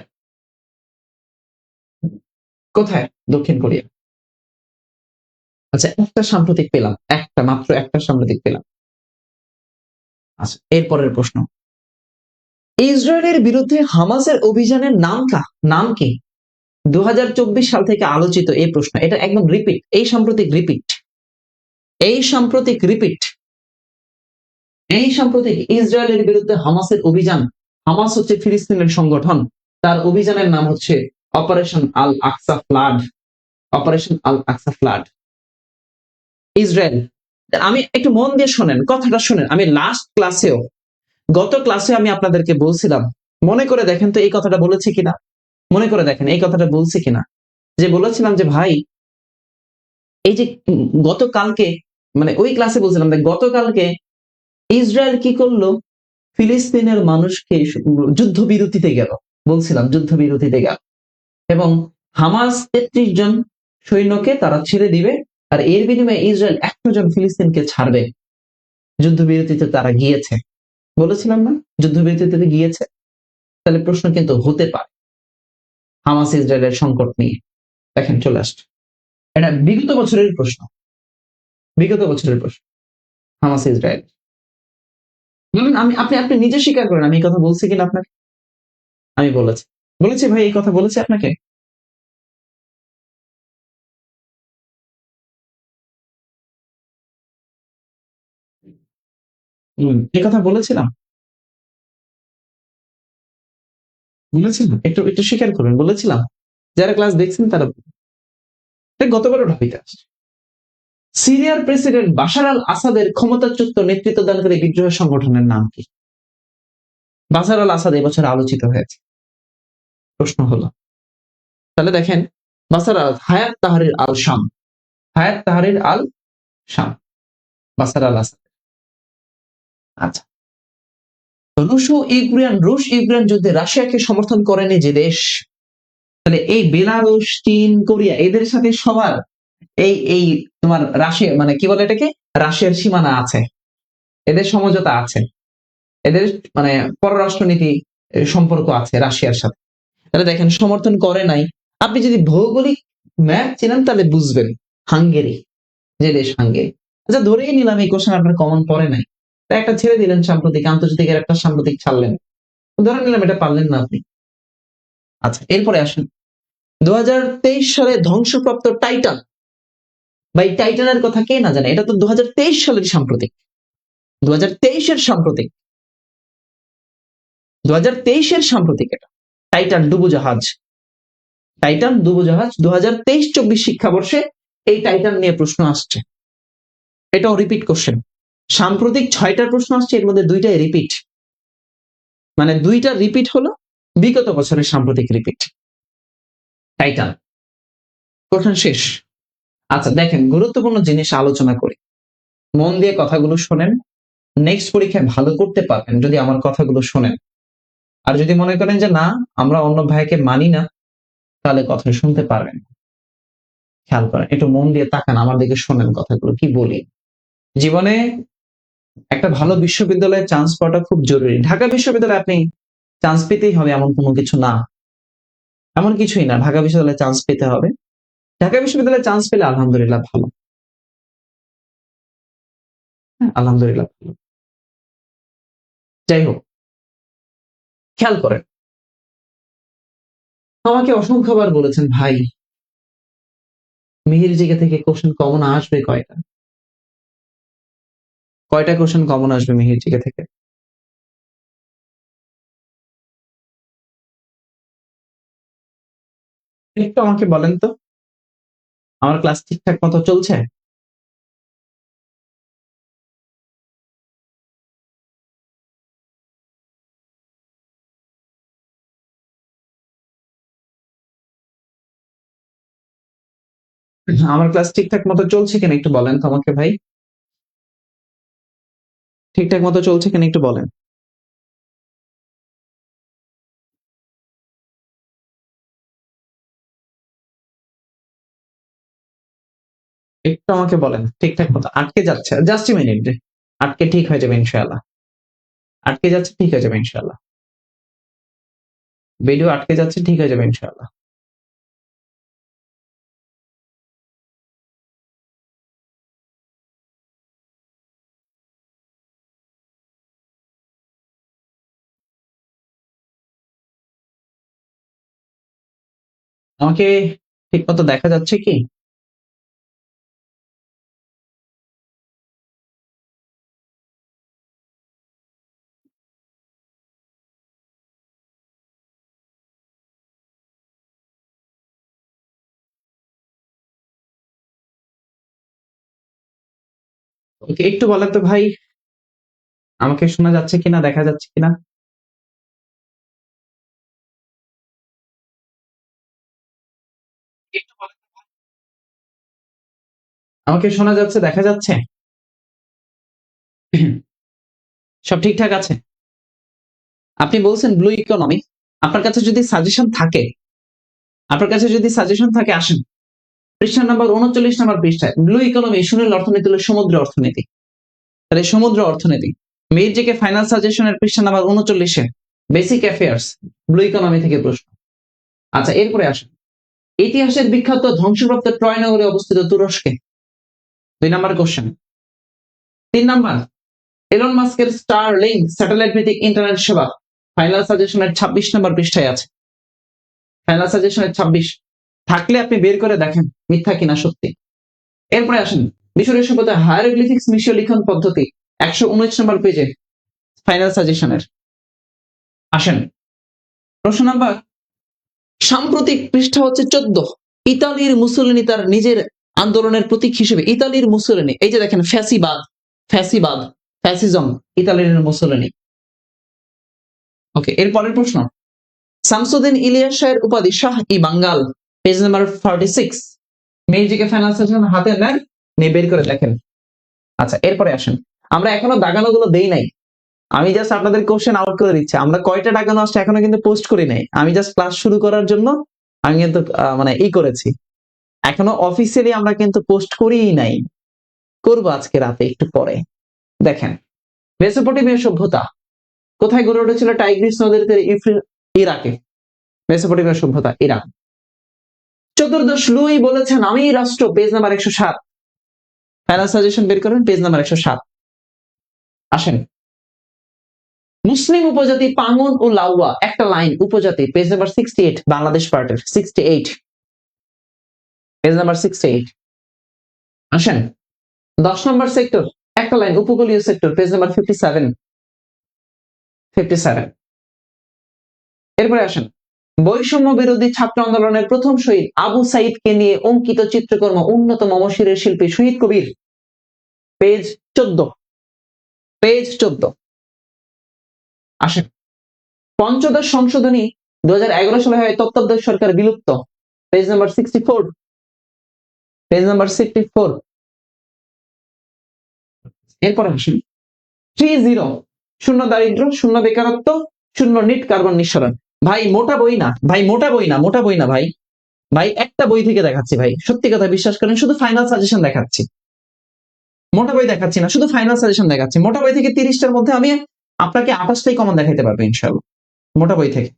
কোথায়? দক্ষিণ কোরিয়া। আচ্ছা একটা সাম্প্রতিক পেলাম, একটা মাত্র একটা সাম্প্রতিক পেলাম। আচ্ছা এরপরের প্রশ্ন, ইসরায়েলের বিরুদ্ধে হামাসের অভিযানের নাম কি? 2024 সাল থেকে আলোচিত এই প্রশ্ন, এটা একদম রিপিট, এই সাম্প্রতিক রিপিট, এই সাম্প্রতিক রিপিট, এই সাম্প্রতিক ইসরায়েলের বিরুদ্ধে হামাসের অভিযান। হামাস হচ্ছে ফিলিস্তিনের সংগঠন, তার অভিযানের নাম হচ্ছে অপারেশন আল আকসা ফ্লাড, অপারেশন আল আকসা ফ্লাড। ইসরায়েল, আমি একটু মন দিয়ে শোনেন, কথাটা শোনেন, আমি লাস্ট ক্লাসেও, গত ক্লাসে আমি আপনাদেরকে বলছিলাম, মনে করে দেখেন তো এই কথাটা বলেছি কিনা, মনে করে দেখেন এই কথাটা বলছি কিনা, যে বলেছিলাম যে ভাই এই যে গতকালকে, মানে ওই ক্লাসে বলছিলাম গতকালকে ইসরায়েল কি করলো, ফিলিস্তিনের মানুষকে যুদ্ধবিরতিতে গেল, বলছিলাম যুদ্ধবিরতিতে গেল, এবং হামাস 33 জন সৈন্যকে তারা ছেড়ে দিবে, আর এর বিনিময়ে ইসরায়েল 100 জন ফিলিস্তিনকে ছাড়বে। যুদ্ধবিরতিতে তারা গিয়েছে, বলেছিলাম না যুদ্ধবিরতিতে গিয়েছে। তাহলে প্রশ্ন কিন্তু হতে পারে হামাস ইসরায়েলের সংকট নিয়ে। দেখেন চলে আসছে, এটা বিগত বছরের প্রশ্ন, বিগত বছরের প্রশ্ন, হামাস ইসরায়েল। আমি আপনি নিজে স্বীকার করেন আমি এই কথা বলছি কিনা আপনাকে? আমি বলেছি ভাই, এই কথা বলেছি আপনাকে? এই কথা বলেছিলাম, বলেছিলাম, একটু একটু স্বীকার করবেন, বলেছিলাম, যারা ক্লাস দেখছেন তারা গতবারও ঢাবিতে আসছে। সিরিয়ার প্রেসিডেন্ট বাশার আল আসাদের ক্ষমতাচ্যুত নেতৃত্বদানকারী বিদ্রোহ সংগঠনের নাম কি? বাশার আল আসাদ এবছর আলোচিত হয়েছে। প্রশ্ন হলো, তাহলে দেখেন, বাশার আল হায়াত তাহরির আল শাম, হায়াত তাহরির আল শাম, বাশার আল আসাদ। আচ্ছা, রুশ ইউক্রেন যুদ্ধে রাশিয়াকে সমর্থন করেনি যে দেশ, তাহলে এই বেলারুশ, চীন, কোরিয়া, এদের সাথে সবার এই এই তোমার রাশিয়া মানে কি বলে এটাকে, রাশিয়ার সীমানা আছে, এদের সমঝোতা আছে, এদের মানে পররাষ্ট্রনীতি সম্পর্ক আছে রাশিয়ার সাথে। তাহলে দেখেন সমর্থন করে নাই। আপনি যদি ভৌগোলিক ম্যাপ চেনেন তাহলে বুঝবেন, হাঙ্গেরি, যে দেশ হাঙ্গেরি। আচ্ছা ধরেই নিলাম এই কোশ্চেন আপনার কমন পড়ে নাই, তাই একটা ছেড়ে দিলেন, সাম্প্রতিক আন্তর্জাতিকের একটা সাম্প্রতিক ছাড়লেন, ধরে নিলাম এটা পারলেন না আপনি। আচ্ছা এরপরে আসেন, 2023 সালে ধ্বংসপ্রাপ্ত টাইটান, ভাই টাইটানের কথা কে না জানে, এটা তো 2023 সালের সাম্প্রতিক, 2023-এর সাম্প্রতিক, 2023-এর সাম্প্রতিক এটা, টাইটান ডুবোজাহাজ, টাইটান ডুবোজাহাজ 2023-24 শিক্ষাবর্ষে এই টাইটান নিয়ে প্রশ্ন আসছে, এটাও রিপিট কোশ্চেন। সাম্প্রতিক 6টা প্রশ্ন আসছে, এর মধ্যে 2টাই রিপিট, মানে 2টা রিপিট হলো বিগত বছরের সাম্প্রতিক রিপিট। টাইটান, প্রশ্ন শেষ। আচ্ছা দেখেন গুরুত্বপূর্ণ জিনিস আলোচনা করি, মন দিয়ে কথাগুলো শোনেন, নেক্সট পরীক্ষায় ভালো করতে পারবেন যদি আমার কথাগুলো শোনেন। আর যদি মনে করেন যে না আমরা অন্য ভাইকে মানি না, তাহলে কথা শুনতে পারবেন। খেয়াল করেন, একটু মন দিয়ে তাকান, আমার দিকে শোনেন কথাগুলো কি বলি। জীবনে একটা ভালো বিশ্ববিদ্যালয়ে চান্স পাওয়াটা খুব জরুরি। ঢাকা বিশ্ববিদ্যালয়ে আপনি চান্স পেতেই হবে এমন কোনো কিছু না, এমন কিছুই না ঢাকা বিশ্ববিদ্যালয়ে চান্স পেতে হবে। ঢাকা বিশ্ববিদ্যালয়ে চান্স পেলে আলহামদুলিল্লাহ ভালো। আলহামদুলিল্লাহ ভালো। যাই হোক, খেয়াল করেন, আমাকে অসংখ্যবার বলেছেন ভাই মিহির জিকে থেকে কোশ্চেন কমন আসবে কয়টা? কয়টা কোশ্চেন কমন আসবে মিহির জিকে থেকে? একটু আমাকে বলেন তো, আমার ক্লাস ঠিকঠাক মতো চলছে? আমার ক্লাস ঠিকঠাক মতো চলছে কিনা একটু বলেন তো আমাকে ভাই। ঠিকঠাক মতো চলছে কিনা একটু বলেন। একটু আমাকে বলেন ঠিকঠাক মতো আটকে যাচ্ছে, জাস্ট মিনিট, আটকে ঠিক হয়ে যাবে ইনশাআল্লাহ। আটকে যাচ্ছে, ঠিক হয়ে যাবে ইনশাআল্লাহ। ভিডিও আটকে যাচ্ছে, ঠিক হয়ে যাবে ইনশাআল্লাহ। আমাকে ঠিক মতো দেখা যাচ্ছে কি? ওকে, একটু বলেন তো ভাই, আমাকে শোনা যাচ্ছে কিনা, দেখা যাচ্ছে কিনা? একটু বলেন তো ভাই। আমাকে শোনা যাচ্ছে, দেখা যাচ্ছে? সব ঠিকঠাক আছে? আপনি বলছেন ব্লু ইকোনমি, আপনার কাছে যদি সাজেশন থাকে, আপনার কাছে যদি সাজেশন থাকে আসেন, পৃষ্ঠা নাম্বার 39 নাম্বার পৃষ্ঠায় ব্লু ইকোনমি সুনীল অর্থনীতি হলো সমুদ্র অর্থনীতি। তাহলে সমুদ্র অর্থনীতি মির জিকে ফাইনাল সাজেশনের পৃষ্ঠা নাম্বার 39-এ বেসিক অ্যাফেয়ার্স ব্লু ইকোনমি থেকে প্রশ্ন। আচ্ছা, এরপরে আসেন, ইতিহাসের বিখ্যাত ধ্বংসপ্রাপ্ত ট্রয় নগরে অবস্থিত তুরস্কে, 2 নাম্বার কোশ্চেন। 3 নাম্বার, এলন মাস্কের স্টার লিংক স্যাটেলাইট ভিত্তিক ইন্টারনেট সেবা ফাইনাল সাজেশনের 26 নাম্বার পৃষ্ঠায় আছে। ফাইনাল সাজেশনের 26 থাকলে আপনি বের করে দেখেন মিথ্যা কিনা সত্যি। এরপরে আসেন, মিশরের সভ্যতায় হায়ারোগ্লিফিক্স মিশীয় লিখন পদ্ধতি 119 নাম্বার পেজে ফাইনাল সাজেশনের। আসেন, প্রশ্ন নাম্বার সাম্প্রতিক পৃষ্ঠা হচ্ছে 14, ইতালির মুসোলিনি তার নিজের আন্দোলনের প্রতীক হিসেবে, ইতালির মুসোলিনি, এই যে দেখেন ফ্যাসিবাদ, ফ্যাসিবাদ, ফ্যাসিজম, ইতালির মুসোলিনি। ওকে, এর পরের প্রশ্ন, শামসুদ্দিন ইলিয়াস শাহের উপাধি শাহ ই বাঙ্গাল, পেজ নাম্বার 46। মেজিকে ফাইনাল সেশন হাতে নেন, নিয়ে বের করে দেখেন। আচ্ছা, এরপরে আসেন, আমরা এখনো দাগানো গুলো দেই নাই, আমি জাস্ট আপনাদের কোশ্চেন আউট করে দিচ্ছি। আমরা কয়টা দাগানো আসছে এখনো কিন্তু পোস্ট করি নাই, আমি জাস্ট ক্লাস শুরু করার জন্য আমি কিন্তু মানে ই করেছি, এখনো অফিসিয়ালি আমরা কিন্তু পোস্ট করিই নাই, করবো আজকে রাতে একটু পরে। দেখেন, মেসোপটেমিয়া সভ্যতা কোথায় গড়ে উঠেছিল? টাইগ্রিস নদীর তীরে ইরাকে। মেসোপটেমিয়া সভ্যতা ইরাক। চতুর্দশ লুই বলেছেন আমি রাষ্ট্র, পেজ নাম্বার 107। ফাইনাল সাজেশন বের করেন, পেজ নাম্বার 107। আসেন, মুসলিম উপজাতি পাঙ্গন ও লাউয়া একটা লাইন উপজাতি, পেজ নাম্বার 68 বাংলাদেশ পার্টের 68, পেজ নাম্বার 68। আসেন, 10 নম্বর সেক্টর একটা লাইন উপকূলীয় সেক্টর, পেজ নাম্বার 57 57। এরপরে আসেন, বৈষম্য বিরোধী ছাত্র আন্দোলনের প্রথম শহীদ আবু সাইদকে নিয়ে অঙ্কিত চিত্রকর্ম উন্নত মমশিরের শিল্পী শহীদ কবির, পেজ 14, পেজ 14। আসেন, পঞ্চদশ সংশোধনী 2011 সালে হয় তত্ত্বাবধায়ক সরকার বিলুপ্ত, পেজ নাম্বার 64, পেজ নাম্বার 64। এরপরে আসেন, 30 শূন্য দারিদ্র, শূন্য বেকারত্ব, শূন্য নিট কার্বন নিঃসরণ। ভাই মোটা বই না, ভাই মোটা বই না, মোটা বই না ভাই, ভাই একটা বই থেকে দেখাচ্ছি ভাই, সত্যি কথা বিশ্বাস করেন, শুধু ফাইনাল সাজেশন দেখাচ্ছি, মোটা বই দেখাচ্ছি না, শুধু ফাইনাল সাজেশন দেখাচ্ছি। মোটা বই থেকে 30টার মধ্যে আমি আপনাকে 28টাই কমন দেখাইতে পারবো ইনশাআল্লাহ, মোটা বই থেকে।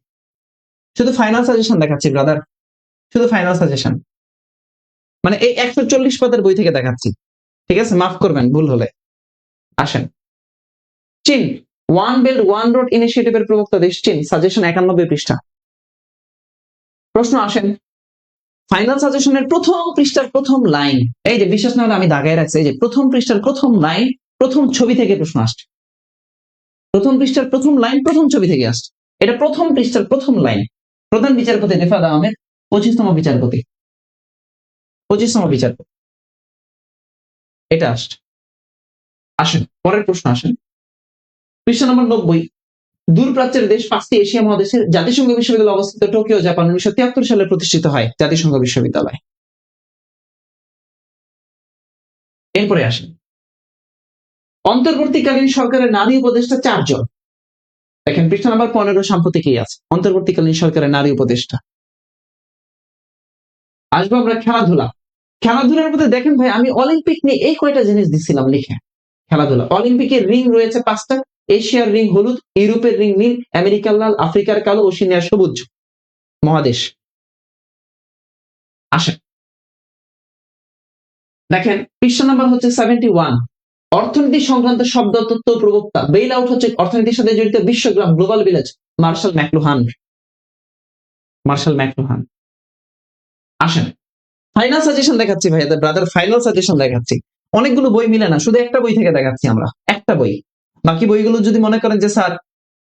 শুধু ফাইনাল সাজেশন দেখাচ্ছি ব্রাদার, শুধু ফাইনাল সাজেশন, মানে এই 140 পাতার বই থেকে দেখাচ্ছি, ঠিক আছে? মাফ করবেন ভুল হলে। আসেন, চীন, ওয়ান বেল্ট ওয়ান রোড ইনিশিয়েটিভের প্রবক্তা দেশ চীন, সাজেশন 91 পৃষ্ঠা। প্রশ্ন আসেন, ফাইনাল সাজেশনের প্রথম পৃষ্ঠার প্রথম লাইন, এই যে বিশ্বাস না হলে আমি দাগায় রাখছি, এই যে প্রথম পৃষ্ঠার প্রথম লাইন, প্রথম ছবি থেকে প্রশ্ন আসছে। প্রথম পৃষ্ঠার প্রথম লাইন প্রথম ছবি থেকে আসছে। এটা প্রথম পৃষ্ঠার প্রথম লাইন। প্রধান বিচারপতি রেফাত আহমেদ, 25তম বিচারপতি, 25তম বিচারপতি, এটা আসছে। আসেন পরের প্রশ্ন আসেন, পৃষ্ঠা নম্বর 90, দূরপ্রাচ্যের দেশ 5টি এশিয়া মহাদেশের জাতিসংঘ বিশ্ববিদ্যালয় অবস্থিত টোকিও, জাপান, 1973 সালে প্রতিষ্ঠিত হয় জাতিসংঘ বিশ্ববিদ্যালয়। এরপরে আসেন, অন্তর্বর্তীকালীন সরকারের নারী উপদেষ্টা 4 জন। দেখেন পৃষ্ঠা নাম্বার 15 সাম্প্রতিকই আছে, অন্তর্বর্তীকালীন সরকারের নারী উপদেষ্টা। আসবো আমরা খেলাধুলা, খেলাধুলার মধ্যে দেখেন ভাই আমি অলিম্পিক নিয়ে এই কয়টা জিনিস দিছিলাম লিখে। খেলাধুলা, অলিম্পিকের রিং রয়েছে 5টা, এশিয়ার রিং হলুদ, ইউরোপের রিং নীল, আমেরিকার লাল, আফ্রিকার কালো, ওশেনিয়ার সবুজ মহাদেশ। আসেন দেখেন পৃষ্ঠা নাম্বার হচ্ছে 71, অর্থনীতি সংক্রান্ত শব্দ তত্ত্ব প্রবক্তা, বেইল আউট হচ্ছে অর্থনীতির সাথে জড়িত বিশ্বগ্রাম global village, Marshall McLuhan, Marshall McLuhan. আসেন ফাইনাল সাজেশন দেখাচ্ছি ভাই ব্রাদার, ফাইনাল সাজেশন দেখাচ্ছি। অনেকগুলো বই মিলে না, শুধু একটা বই থেকে দেখাচ্ছি আমরা, একটা বই। বাকি বইগুলো যদি মনে করেন যে স্যার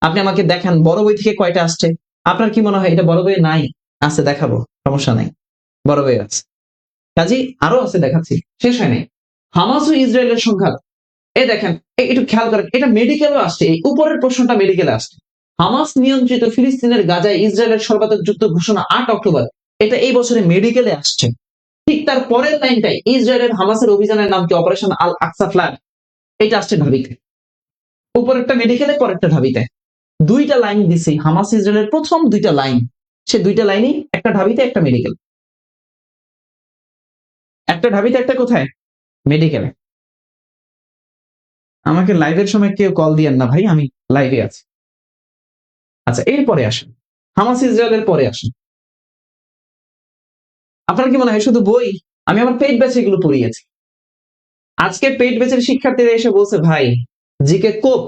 আপনি আমাকে দেখান বড় বই থেকে কয়টা আসছে, আপনার কি মনে হয় এটা বড় বই নাই? আছে, দেখাবো, সমস্যা নাই, বড় বই আছে, কাজী আরো আছে, দেখাচ্ছি, শেষ হয় নাই। হামাস ও ইসরায়েলের সংঘাত, এই দেখেন একটু খেয়াল করেন, এটা মেডিকেলও আসছে, এই উপরের প্রশ্নটা মেডিকেলে আসছে। হামাস নিয়ন্ত্রিত ফিলিস্তিনের গাজায় ইসরায়েলের সর্বাধিক যুদ্ধ ঘোষণা 8 অক্টোবর, এটা এই বছরে মেডিকেলে আসছে। ঠিক তার পরের লাইনটাই, ইসরায়েলের হামাসের অভিযানের নাম কি? অপারেশন আল আকসা ফ্ল্যাগ, এটা আসছে ঢাবিতে। উপরেরটা মেডিকেলে, পরেরটা ঢাবিতে। দুইটা লাইন দিছি, হামাস ইসরায়েলের প্রথম দুইটা লাইন, সে দুইটা লাইনই একটা ঢাবিতে একটা মেডিকেল, একটা ঢাবিতে একটা কোথায়? মেডিকেলে। আমাকে লাইভের সময় কেউ কল দিয়েন না ভাই, আমি লাইভে আছি। আচ্ছা এরপরে আসেন, হামাস ইসরায়েলের পরে আসেন। আপনার কি মনে হয় শুধু বই? আমি আমার পেইড ব্যাচে এগুলো পড়িয়েছি। আজকে পেইড ব্যাচের শিক্ষার্থীরা এসে বলছে ভাই জিকে কোপ,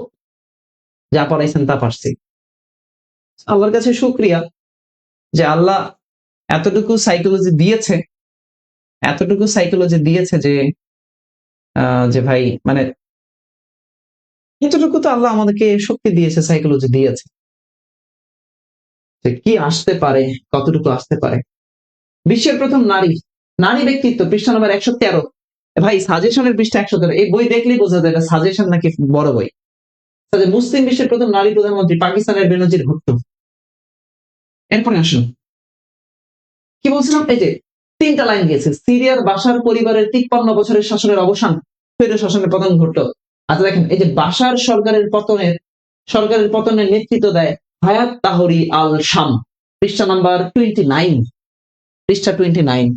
যা পড়াইছেন তা পারছি। আল্লাহর কাছে শুকরিয়া যে আল্লাহ এতটুকু সাইকোলজি দিয়েছে, এতটুকু সাইকোলজি দিয়েছে যে যে ভাই মানে এতটুকু তো আল্লাহ আমাদেরকে শক্তি দিয়েছে, সাইকোলজি দিয়েছে যে কি আসতে পারে, কতটুকু আসতে পারে। বিশ্বের প্রথম নারী, নারী ব্যক্তিত্ব, পৃষ্ঠা নম্বর 113। ভাই সাজেশনের পৃষ্ঠা 113, এই বই দেখলেই বোঝা যায় এটা সাজেশন নাকি বড় বই। মুসলিম বিশ্বের প্রথম নারী প্রধানমন্ত্রী, পাকিস্তানের বেনজির ভুট্টো। এরপরে আসুন, কি বলছিলাম, এই যে 3টা লাইন গিয়েছে, সিরিয়ার বাশার পরিবারের 53 বছরের শাসনের অবসান, ফের শাসনের পতন ঘটল। আচ্ছা দেখেন এই যে বাশার সরকারের পতনের নেতৃত্ব দেয় হায়াত তাহরি আল শাম, পৃষ্ঠা নাম্বার 29, পৃষ্ঠা 29।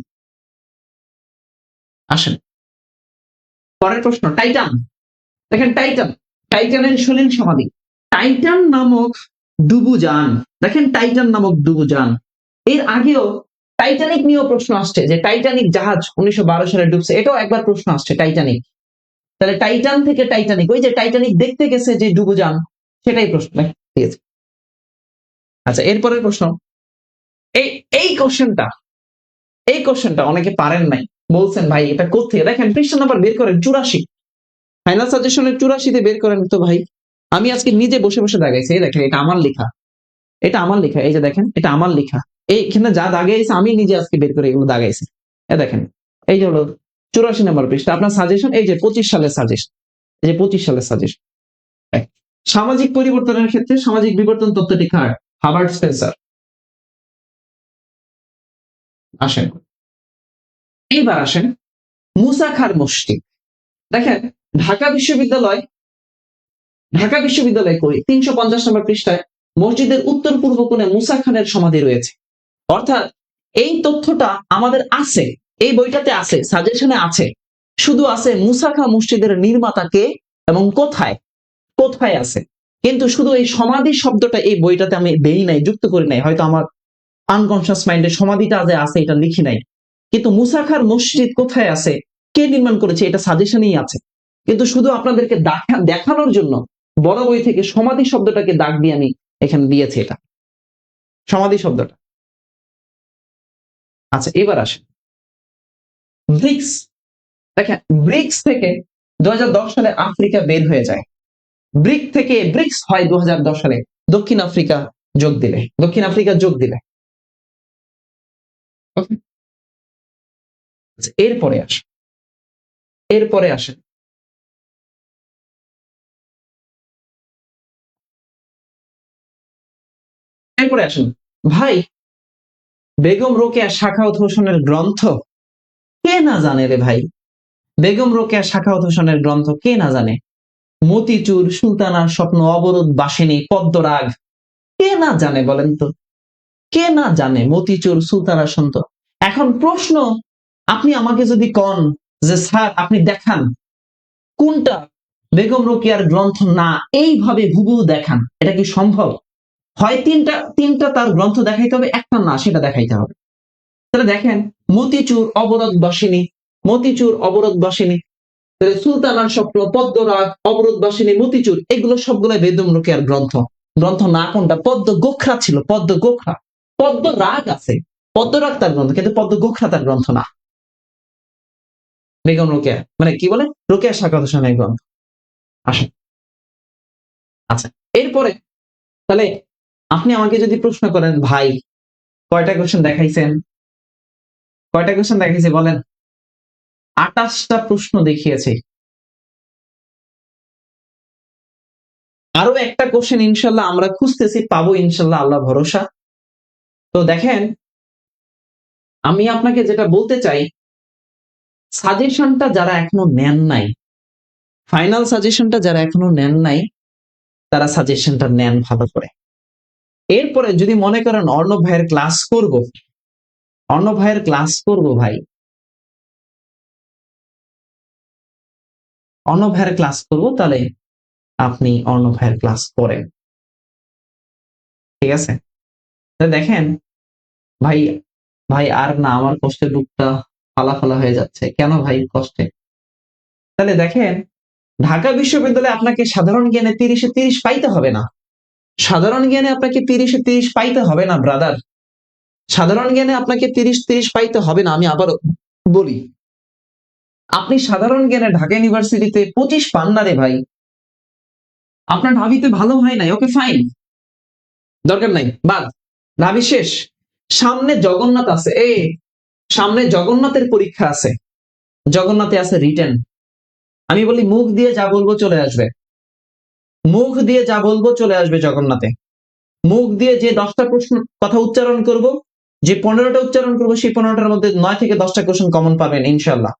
আসেন পরের প্রশ্ন, টাইটান, দেখেন টাইটান, টাইটানের সলিল সমাধি, টাইটান নামক ডুবুযান, দেখেন টাইটান নামক ডুবুযান। এর আগেও টাইটানিক নিয়েও প্রশ্ন আসছে যে টাইটানিক জাহাজ 1912 সালে ডুবছে, এটাও একবার প্রশ্ন আসছে টাইটানিক। তাহলে টাইটান থেকে টাইটানিক, ওই যে টাইটানিক দেখতে গেছে যে ডুবুযান, সেটাই প্রশ্ন, ঠিক আছে। আচ্ছা এরপরের প্রশ্ন, এই এই কোশ্চেনটা, এই কোশ্চেনটা অনেকে পারেন নাই, বলছেন ভাই এটা কোথায়, দেখেন পৃষ্ঠা নাম্বার বের করেন 84, ফাইনাল সাজেশনের 84-তে বের করেন তো ভাই। আমি আজকে নিজে বসে বসে দাগাইছি, এই দেখেন এটা আমার লেখা, এটা আমার লেখা, এই যে দেখেন এটা আমার লেখা, এইখানে যা দাগাইছে আমি নিজে আজকে বের করে এগুলো দাগাইছি। এই দেখেন এই যে হলো 84 নম্বর পৃষ্ঠা, আপনার সাজেশন, এই যে 25 সালের সাজেশন, এই যে 25 সালের সাজেশন। সামাজিক পরিবর্তনের ক্ষেত্রে সামাজিক বিবর্তন তত্ত্বটি কার? Hubbard Spencer. আসেন এইবার আসেন মুসা খার মসজিদ, দেখেন ঢাকা বিশ্ববিদ্যালয় করি 350 নম্বর পৃষ্ঠায় মসজিদের উত্তর পূর্ব কোণে মুসা খানের সমাধি রয়েছে। অর্থাৎ এই তথ্যটা আমাদের আছে, এই বইটাতে আছে, সাজেশনে আছে, শুধু আছে মুসা খা মসজিদের নির্মাতা কে এবং কোথায়, কোথায় আছে, কিন্তু শুধু এই সমাধি শব্দটা এই বইটাতে আমি দেই নাই, যুক্ত করি নাই, হয়তো আমার আনকনসিয়াস মাইন্ডে সমাধিটা যে আছে এটা লিখি নাই, কিন্তু মুসাখার মসজিদ কোথায় আছে, কে নির্মাণ করেছে, এটা সাজেশনেই আছে। কিন্তু শুধু আপনাদেরকে দেখানোর জন্য বড় বই থেকে সমাধি শব্দটাকে দাগ দিয়ে আমি এখানে দিয়েছি, এটা সমাধি শব্দটা। আচ্ছা, এবার আসে ব্রিক্স। দেখেন, ব্রিক্স থেকে 2010 সালে আফ্রিকা বের হয়ে যায়। ব্রিক্স হয় 2010 সালে দক্ষিণ আফ্রিকা যোগ দিলে, দক্ষিণ আফ্রিকা যোগ দিলে। Okay? আচ্ছা, এরপরে আসেন, এরপরে আসেন এরপরে আসেন ভাই, বেগম রোকেয়া সাখাওয়াত হোসেনের গ্রন্থ কে না জানে রে ভাই? বেগম রোকেয়া সাখাওয়াত হোসেনের গ্রন্থ কে না জানে? মতিচুর, সুলতানার স্বপ্ন, অবরোধ, বাসিনী, পদ্মরাগ, কে না জানে বলেন তো? কে না জানে মতিচুর, সুলতানার সন্ত? এখন প্রশ্ন, আপনি আমাকে যদি কন যে স্যার আপনি দেখান কোনটা বেগম রোকেয়ার গ্রন্থ না, এইভাবে হুবহু দেখান, এটা কি সম্ভব? হয় তিনটা তার গ্রন্থ দেখাইতে হবে, একটা না সেটা দেখাইতে হবে। তাহলে দেখেন, মতিচুর, অবরোধ বাসিনী, মতিচুর, অবরোধ বাসিনী, সুলতানার স্বপ্ন, পদ্মরাগ, অবরোধ বাসিনী, মতিচুর, এগুলো সবগুলো বেগম রোকেয়ার গ্রন্থ। গ্রন্থ না কোনটা? পদ্ম গোখরা ছিল, পদ্ম গোখরা। পদ্ম রাগ আছে, পদ্মরাগ তার গ্রন্থ, কিন্তু পদ্ম গোখরা তার গ্রন্থ না। বেগম রোকেয়া মানে কি বলে, রোকেয়া সাখাওয়াত হোসেনের গ্রন্থ। আসেন, আচ্ছা, এরপরে তাহলে আপনি আমাকে যদি প্রশ্ন করেন ভাই কয়টা কোশ্চেন দেখাইছেন, কয়টা কোশ্চেন দেখাইছে বলেন? 28টা প্রশ্ন দেখিয়েছে। আরো একটা কোশ্চেন ইনশাল্লাহ আমরা খুঁজতেছি, পাবো ইনশাল্লাহ, আল্লাহ ভরসা। তো দেখেন, আমি আপনাকে যেটা বলতে চাই, সাজেশনটা যারা এখনো নেন নাই, ফাইনাল সাজেশনটা যারা এখনো নেন নাই, তারা সাজেশনটা নেন ভালো করে। এরপরে যদি মনে করেন অর্ণব ভাইয়ের ক্লাস করব, অর্ণব ভাইয়ের ক্লাস করব ভাই, অর্ণব ভাইয়ের ক্লাস করব, তাহলে আপনি অর্ণব ভাইয়ের ক্লাস করেন, ঠিক আছে? দেখেন ভাই, ভাই আর না, আমার কষ্টের বুকটা ফালা হয়ে যাচ্ছে। কেন ভাই কষ্টে? তাহলে দেখেন, ঢাকা বিশ্ববিদ্যালয়ে আপনাকে সাধারণ জ্ঞানে 30-এ 30 পাইতে হবে না। সাধারণ জ্ঞানে আপনাকে 30-এ 30 পাইতে হবে না ব্রাদার। সাধারণ জ্ঞানে আপনাকে 30-30 পাইতে হবে না। আমি আবার বলি, আপনি সাধারণ জ্ঞানে ঢাকা ইউনিভার্সিটিতে 25 পান না রে ভাই, আপনার ঢাবিতে ভালো হয় নাই, ওকে ফাইন, দরকার নাই, বাদ, ঢাবি শেষ। সামনে জগন্নাথ আছে, সামনে জগন্নাথের পরীক্ষা আছে, জগন্নাথে আছে রিটেন। আমি বলি মুখ দিয়ে যা বলবো চলে আসবে, মুখ দিয়ে যা বলবো চলে আসবে জগন্নাথে। মুখ দিয়ে যে 10টা প্রশ্ন কথা উচ্চারণ করব, যে 15টা উচ্চারণ করবো, সেই 15টার মধ্যে 9 থেকে 10টা কোশ্চেন কমন পাবেন ইনশাল্লাহ,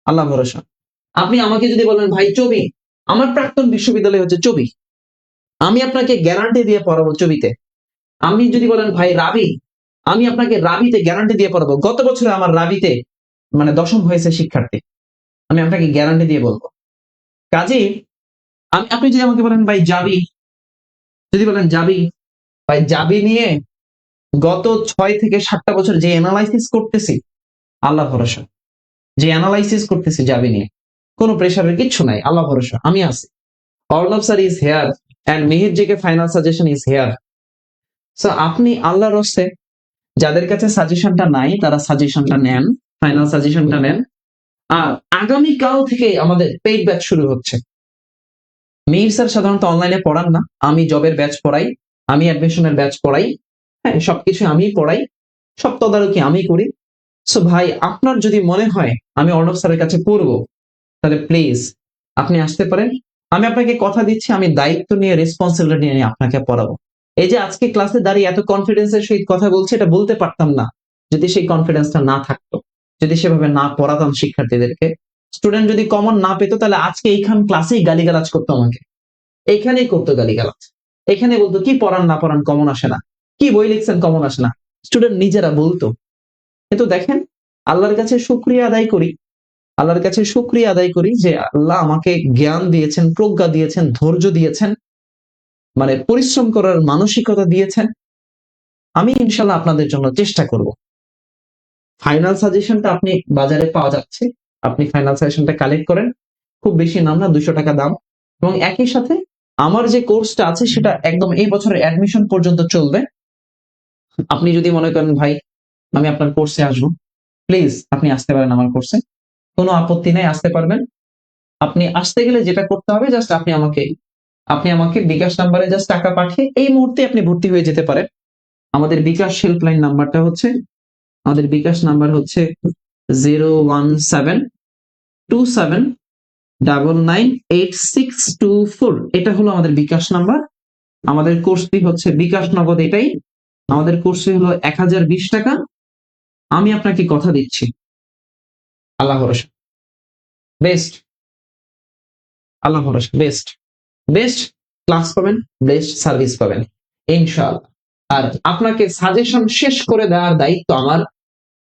আল্লাহ ভরসা। আপনি আমাকে যদি বলেন ভাই চবি, আমার প্রাক্তন বিশ্ববিদ্যালয় হচ্ছে চবি, আমি আপনাকে গ্যারান্টি দিয়ে পড়াবো চবিতে। আমি যদি বলেন ভাই রাবি, আমি আপনাকে রাবিতে গ্যারান্টি দিয়ে পড়াবো। গত বছরে আমার রাবিতে মানে 10ম হয়েছে শিক্ষার্থী, আমি আপনাকে গ্যারান্টি দিয়ে বলবো। কাজেই আপনি যদি আমাকে বলেন ভাই যাবি, যদি বলেন যাবি, ভাই যাবি নিয়ে গত 6 থেকে 7টা বছর যে অ্যানালাইসিস করতেছি, আল্লাহ ভরসা, যে অ্যানালাইসিস করতেছি যাবি নিয়ে, কোনো প্রেশারের কিচ্ছু নাই, আল্লাহ ভরসা, আমি আছি। Arnab sir is here and Mihir GK final suggestion is here. So আপনি আল্লাহর রস্তে যাদের কাছে সাজেশনটা নাই, তারা সাজেশনটা নেন, ফাইনাল সাজেশনটা নেন। আর আগামীকাল থেকে আমাদের পেইড ব্যাচ শুরু হচ্ছে। মিহির স্যার সাধারণত অনলাইনে পড়ান না, আমি জবের ব্যাচ পড়াই, আমি অ্যাডমিশনের ব্যাচ পড়াই, হ্যাঁ সবকিছু আমি পড়াই, সব তদারকি আমি করি। সো ভাই, আপনার যদি মনে হয় আমি অর্ণব স্যারের কাছে পড়বো, তাহলে প্লিজ আপনি আসতে পারেন। আমি আপনাকে কথা দিচ্ছি, আমি দায়িত্ব নিয়ে, রেসপন্সিবিলিটি নিয়ে আপনাকে পড়াবো। এই যে আজকে ক্লাসে দাঁড়িয়ে এত কনফিডেন্সের সহিত কথা বলছি, এটা বলতে পারতাম না যদি সেই কনফিডেন্সটা না থাকতো, যদি সেভাবে না পড়াতাম শিক্ষার্থীদেরকে। স্টুডেন্ট যদি কমন না পেতো, তাহলে আজকে এইখান ক্লাসেই গালিগালাজ করতো আমাকে, এইখানেই করতো গালিগালাজ, এখানে বলতো কি পড়ান না পড়ান কমন আসে না, কি বই লিখছেন কমন আসে না, স্টুডেন্ট নিজেরা বলতো। কিন্তু দেখেন, আল্লাহর কাছে শুকরিয়া আদায় করি, আল্লাহর কাছে শুকরিয়া আদায় করি যে আল্লাহ আমাকে জ্ঞান দিয়েছেন, প্রজ্ঞা দিয়েছেন, ধৈর্য দিয়েছেন, মানে পরিশ্রম করার মানসিকতা দিয়েছেন। আমি ইনশাল্লাহ আপনাদের জন্য চেষ্টা করব। ফাইনাল সাজেশনটা আপনি বাজারে পাওয়া যাচ্ছে, আপনি ফাইনাল সাজেশনটা কালেক্ট করেন, খুব বেশি নাম না, 200 টাকা দাম। এবং একই সাথে আমার যে কোর্সটা আছে সেটা একদম এই বছরের অ্যাডমিশন পর্যন্ত চলবে। আপনি যদি মনে করেন ভাই আমি আপনার কোর্সে আসবো, প্লিজ আপনি আসতে পারেন আমার কোর্সে, কোনো আপত্তি নাই, আসতে পারবেন। আপনি আসতে গেলে যেটা করতে হবে, জাস্ট আপনি আমাকে বিকাশ নাম্বারে জাস্ট টাকা পাঠিয়ে এই মুহূর্তে আপনি ভর্তি হয়ে যেতে পারেন। আমাদের বিকাশ হেল্পলাইন নাম্বারটা হচ্ছে, আমাদের বিকাশ নাম্বার হচ্ছে 01727998624। এটা হলো আমাদের বিকাশ নাম্বার। আমাদের কোর্স ফি হচ্ছে বিকাশ নগদ, এটাই আমাদের কোর্স ফি হলো 1020 টাকা। আমি আপনাকে কথা দিচ্ছি, আল্লাহ ভরসা, বেস্ট, আল্লাহ ভরসা, বেস্ট বেস্ট ক্লাস পাবেন, বেস্ট সার্ভিস পাবেন ইনশাআল্লাহ। আর আপনাকে সাজেশন শেষ করে দেওয়ার দায়িত্ব আমার,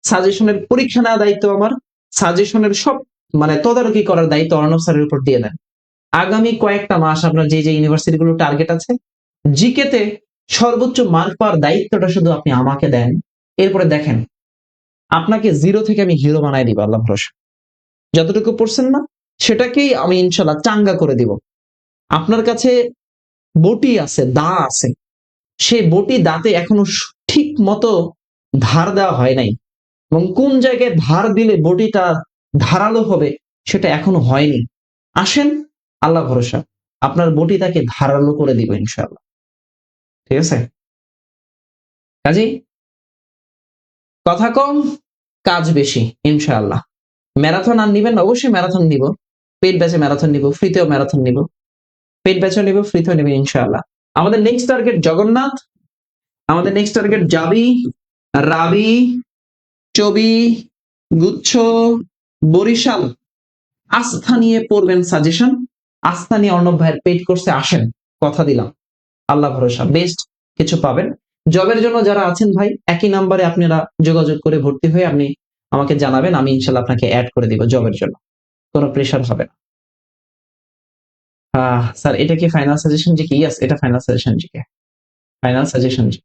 সাজেশনের পরীক্ষা নেওয়ার দায়িত্ব আমার, সাজেশনের সব মানে তদারকি করার দায়িত্ব অর্ণব স্যারের উপর দিয়ে দেন। আগামী কয়েকটা মাস আপনার যে যে ইউনিভার্সিটিগুলো টার্গেট আছে, জিকে তে সর্বোচ্চ মার্ক পাওয়ার দায়িত্বটা শুধু আপনি আমাকে দেন। এরপরে দেখেন, আপনাকে জিরো থেকে আমি হিরো বানাই দিব আল্লাহ ভরসা। যতটুকু পড়ছেন না সেটাকেই আমি ইনশাল্লাহ চাঙ্গা করে দিব। আপনার কাছে বটি আছে, দা আছে, সেই বটি দাঁতে এখনো ঠিক মতো ধার দেওয়া হয় নাই, এবং কোন জায়গায় ধার দিলে বটিটা ধারালো হবে সেটা এখনো হয়নি। আসেন, আল্লাহ ভরসা, আপনার বটি তাকে ধারালো করে দিব ইনশাআল্লাহ। ঠিক আছে, কাজী কথা কম কাজ বেশি ইনশাআল্লাহ। ম্যারাথন আর নিবেন না? অবশ্যই ম্যারাথন নিব, পেইড ব্যাচে ম্যারাথন নিব, ফ্রিতেও ম্যারাথন নিব, পেইড ব্যাচেও নিব, ফ্রিতেও নিব ইনশাআল্লাহ। আমাদের নেক্সট টার্গেট জগন্নাথ, আমাদের নেক্সট টার্গেট জাবি, রাবি, চবি, গুচ্ছ, বরিশাল। আস্থা নিয়ে পড়বেন সাজেশন, আস্থা নিয়ে অর্ণব ভাইয়ের পেইড কোর্সে আসেন, কথা দিলাম, আল্লাহ ভরসা বেস্ট কিছু পাবেন। জবের জন্য যারা আছেন ভাই, একই নাম্বারে আপনারা যোগাযোগ করে ভর্তি হয়ে আপনি আমাকে জানাবেন, আমি ইনশাল্লাহ আপনাকে অ্যাড করে দিব জবের জন্য, কোনো প্রেশার হবে না। স্যার এটা কি ফাইনাল সাজেশন জি? কি ইয়েস, এটা ফাইনাল সাজেশন জি, ফাইনাল সাজেশন জি,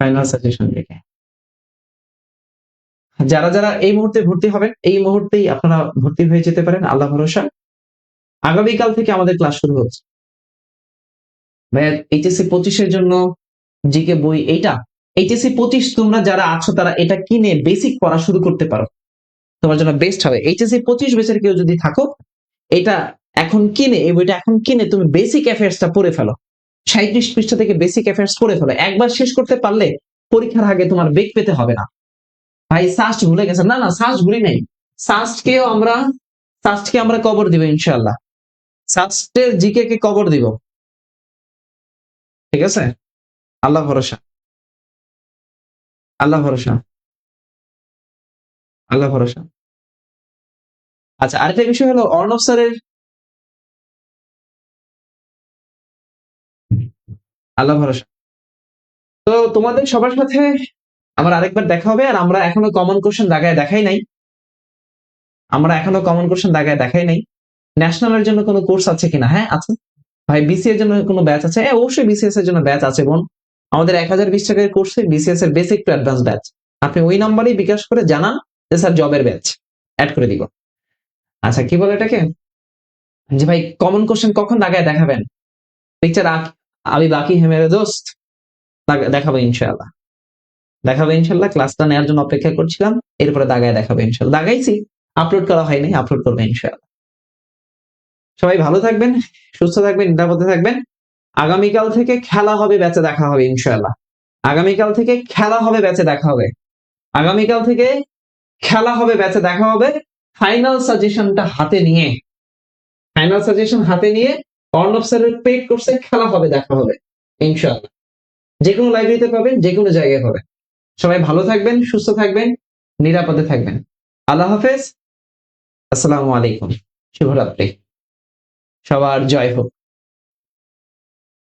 ফাইনাল সাজেশন জি। যারা যারা এই মুহূর্তে ভর্তি হবেন, এই মুহূর্তেই আপনারা ভর্তি হয়ে যেতে পারেন, আল্লাহ ভরসা। আগামীকাল থেকে আমাদের ক্লাস শুরু হচ্ছে ভাইয়া। এইচএসসি 25-এর জন্য জিকে বই এইটা, এইচএসসি 25 তোমরা যারা আছো তারা এটা কিনে বেসিক পড়া শুরু করতে পারো, তোমার জন্য বেস্ট হবে। এইচএসসি 25 ব্যাচের কেউ যদি থাকো, এটা এখন কিনে, এই বইটা এখন কিনে তুমি বেসিক অ্যাফেয়ার্সটা পড়ে ফেলো। 37 পৃষ্ঠা থেকে বেসিক অ্যাফেয়ার্স পড়ে ফেলো, একবার শেষ করতে পারলে পরীক্ষার আগে তোমার বেগ পেতে হবে না। ভাই সাস্ট ভুলে গেছেন? না না, সাস্ট ভুলি নাই, সাস্টকে আমরা কবর দিব ইনশাআল্লাহ, সাস্টের জিকে কে কবর দিব। ঠিক আছে, আল্লাহ ভরসা, আল্লাহ ভরসা, আল্লাহ ভরসা। আচ্ছা, আরেকটা বিষয় হলো অর্ণব স্যারের, আল্লাহ ভরসা। তো তোমাদের সবার সাথে আমার আরেকবার দেখা হবে। আর আমরা এখনো কমন কোশ্চেন দাগায় দেখাই নাই, আমরা এখনো কমন কোশ্চেন দাগায় দেখাই নাই। ন্যাশনালের জন্য কোনো কোর্স আছে কিনা? হ্যাঁ আছে ভাই। বিসিএস এর জন্য কোনো ব্যাচ আছে? হ্যাঁ অবশ্যই বিসিএস এর জন্য ব্যাচ আছে বোন। আমাদের 1020 টাকার কোর্সে বিসিএস এর বেসিক টু অ্যাডভান্স ব্যাচ, আপনি ওই নাম্বারেই বিকাশ করে জানান যে স্যার জবের ব্যাচ, অ্যাড করে দিব। আচ্ছা কি বলে এটাকে, যে ভাই কমন কোশ্চেন কখন দাগায় দেখাবেন? পিকচার আমি বাকি হে মেরে দোস্ত, দেখাবো ইনশাআল্লাহ, দেখাবো ইনশাআল্লাহ। ক্লাসটা নেওয়ার জন্য অপেক্ষা করছিলাম, এরপরে দাগায় দেখাবো ইনশাআল্লাহ। দাগাইছি, আপলোড করা হয়নি, আপলোড করবো ইনশাআল্লাহ। সবাই ভালো থাকবেন, সুস্থ থাকবেন, নিরাপদে থাকবেন। আগামীকাল থেকে খেলা হবে, ব্যাচে দেখা হবে ইনশাআল্লাহ। আগামীকাল থেকে খেলা হবে, ব্যাচে দেখা হবে। আগামীকাল থেকে খেলা হবে, ব্যাচে দেখা হবে। ফাইনাল সাজেশনটা হাতে নিয়ে, ফাইনাল সাজেশন হাতে নিয়ে অর্ণব স্যারের পেইড কোর্সে খেলা হবে, দেখা হবে ইনশাআল্লাহ। যে কোনো লাইব্রেরিতে পাবেন, যে কোনো জায়গায় পাবেন। সবাই ভালো থাকবেন, সুস্থ থাকবেন, নিরাপদে থাকবেন। আল্লাহ হাফেজ, আসসালামু আলাইকুম, শুভরাত্রি, সবার জয় হোক।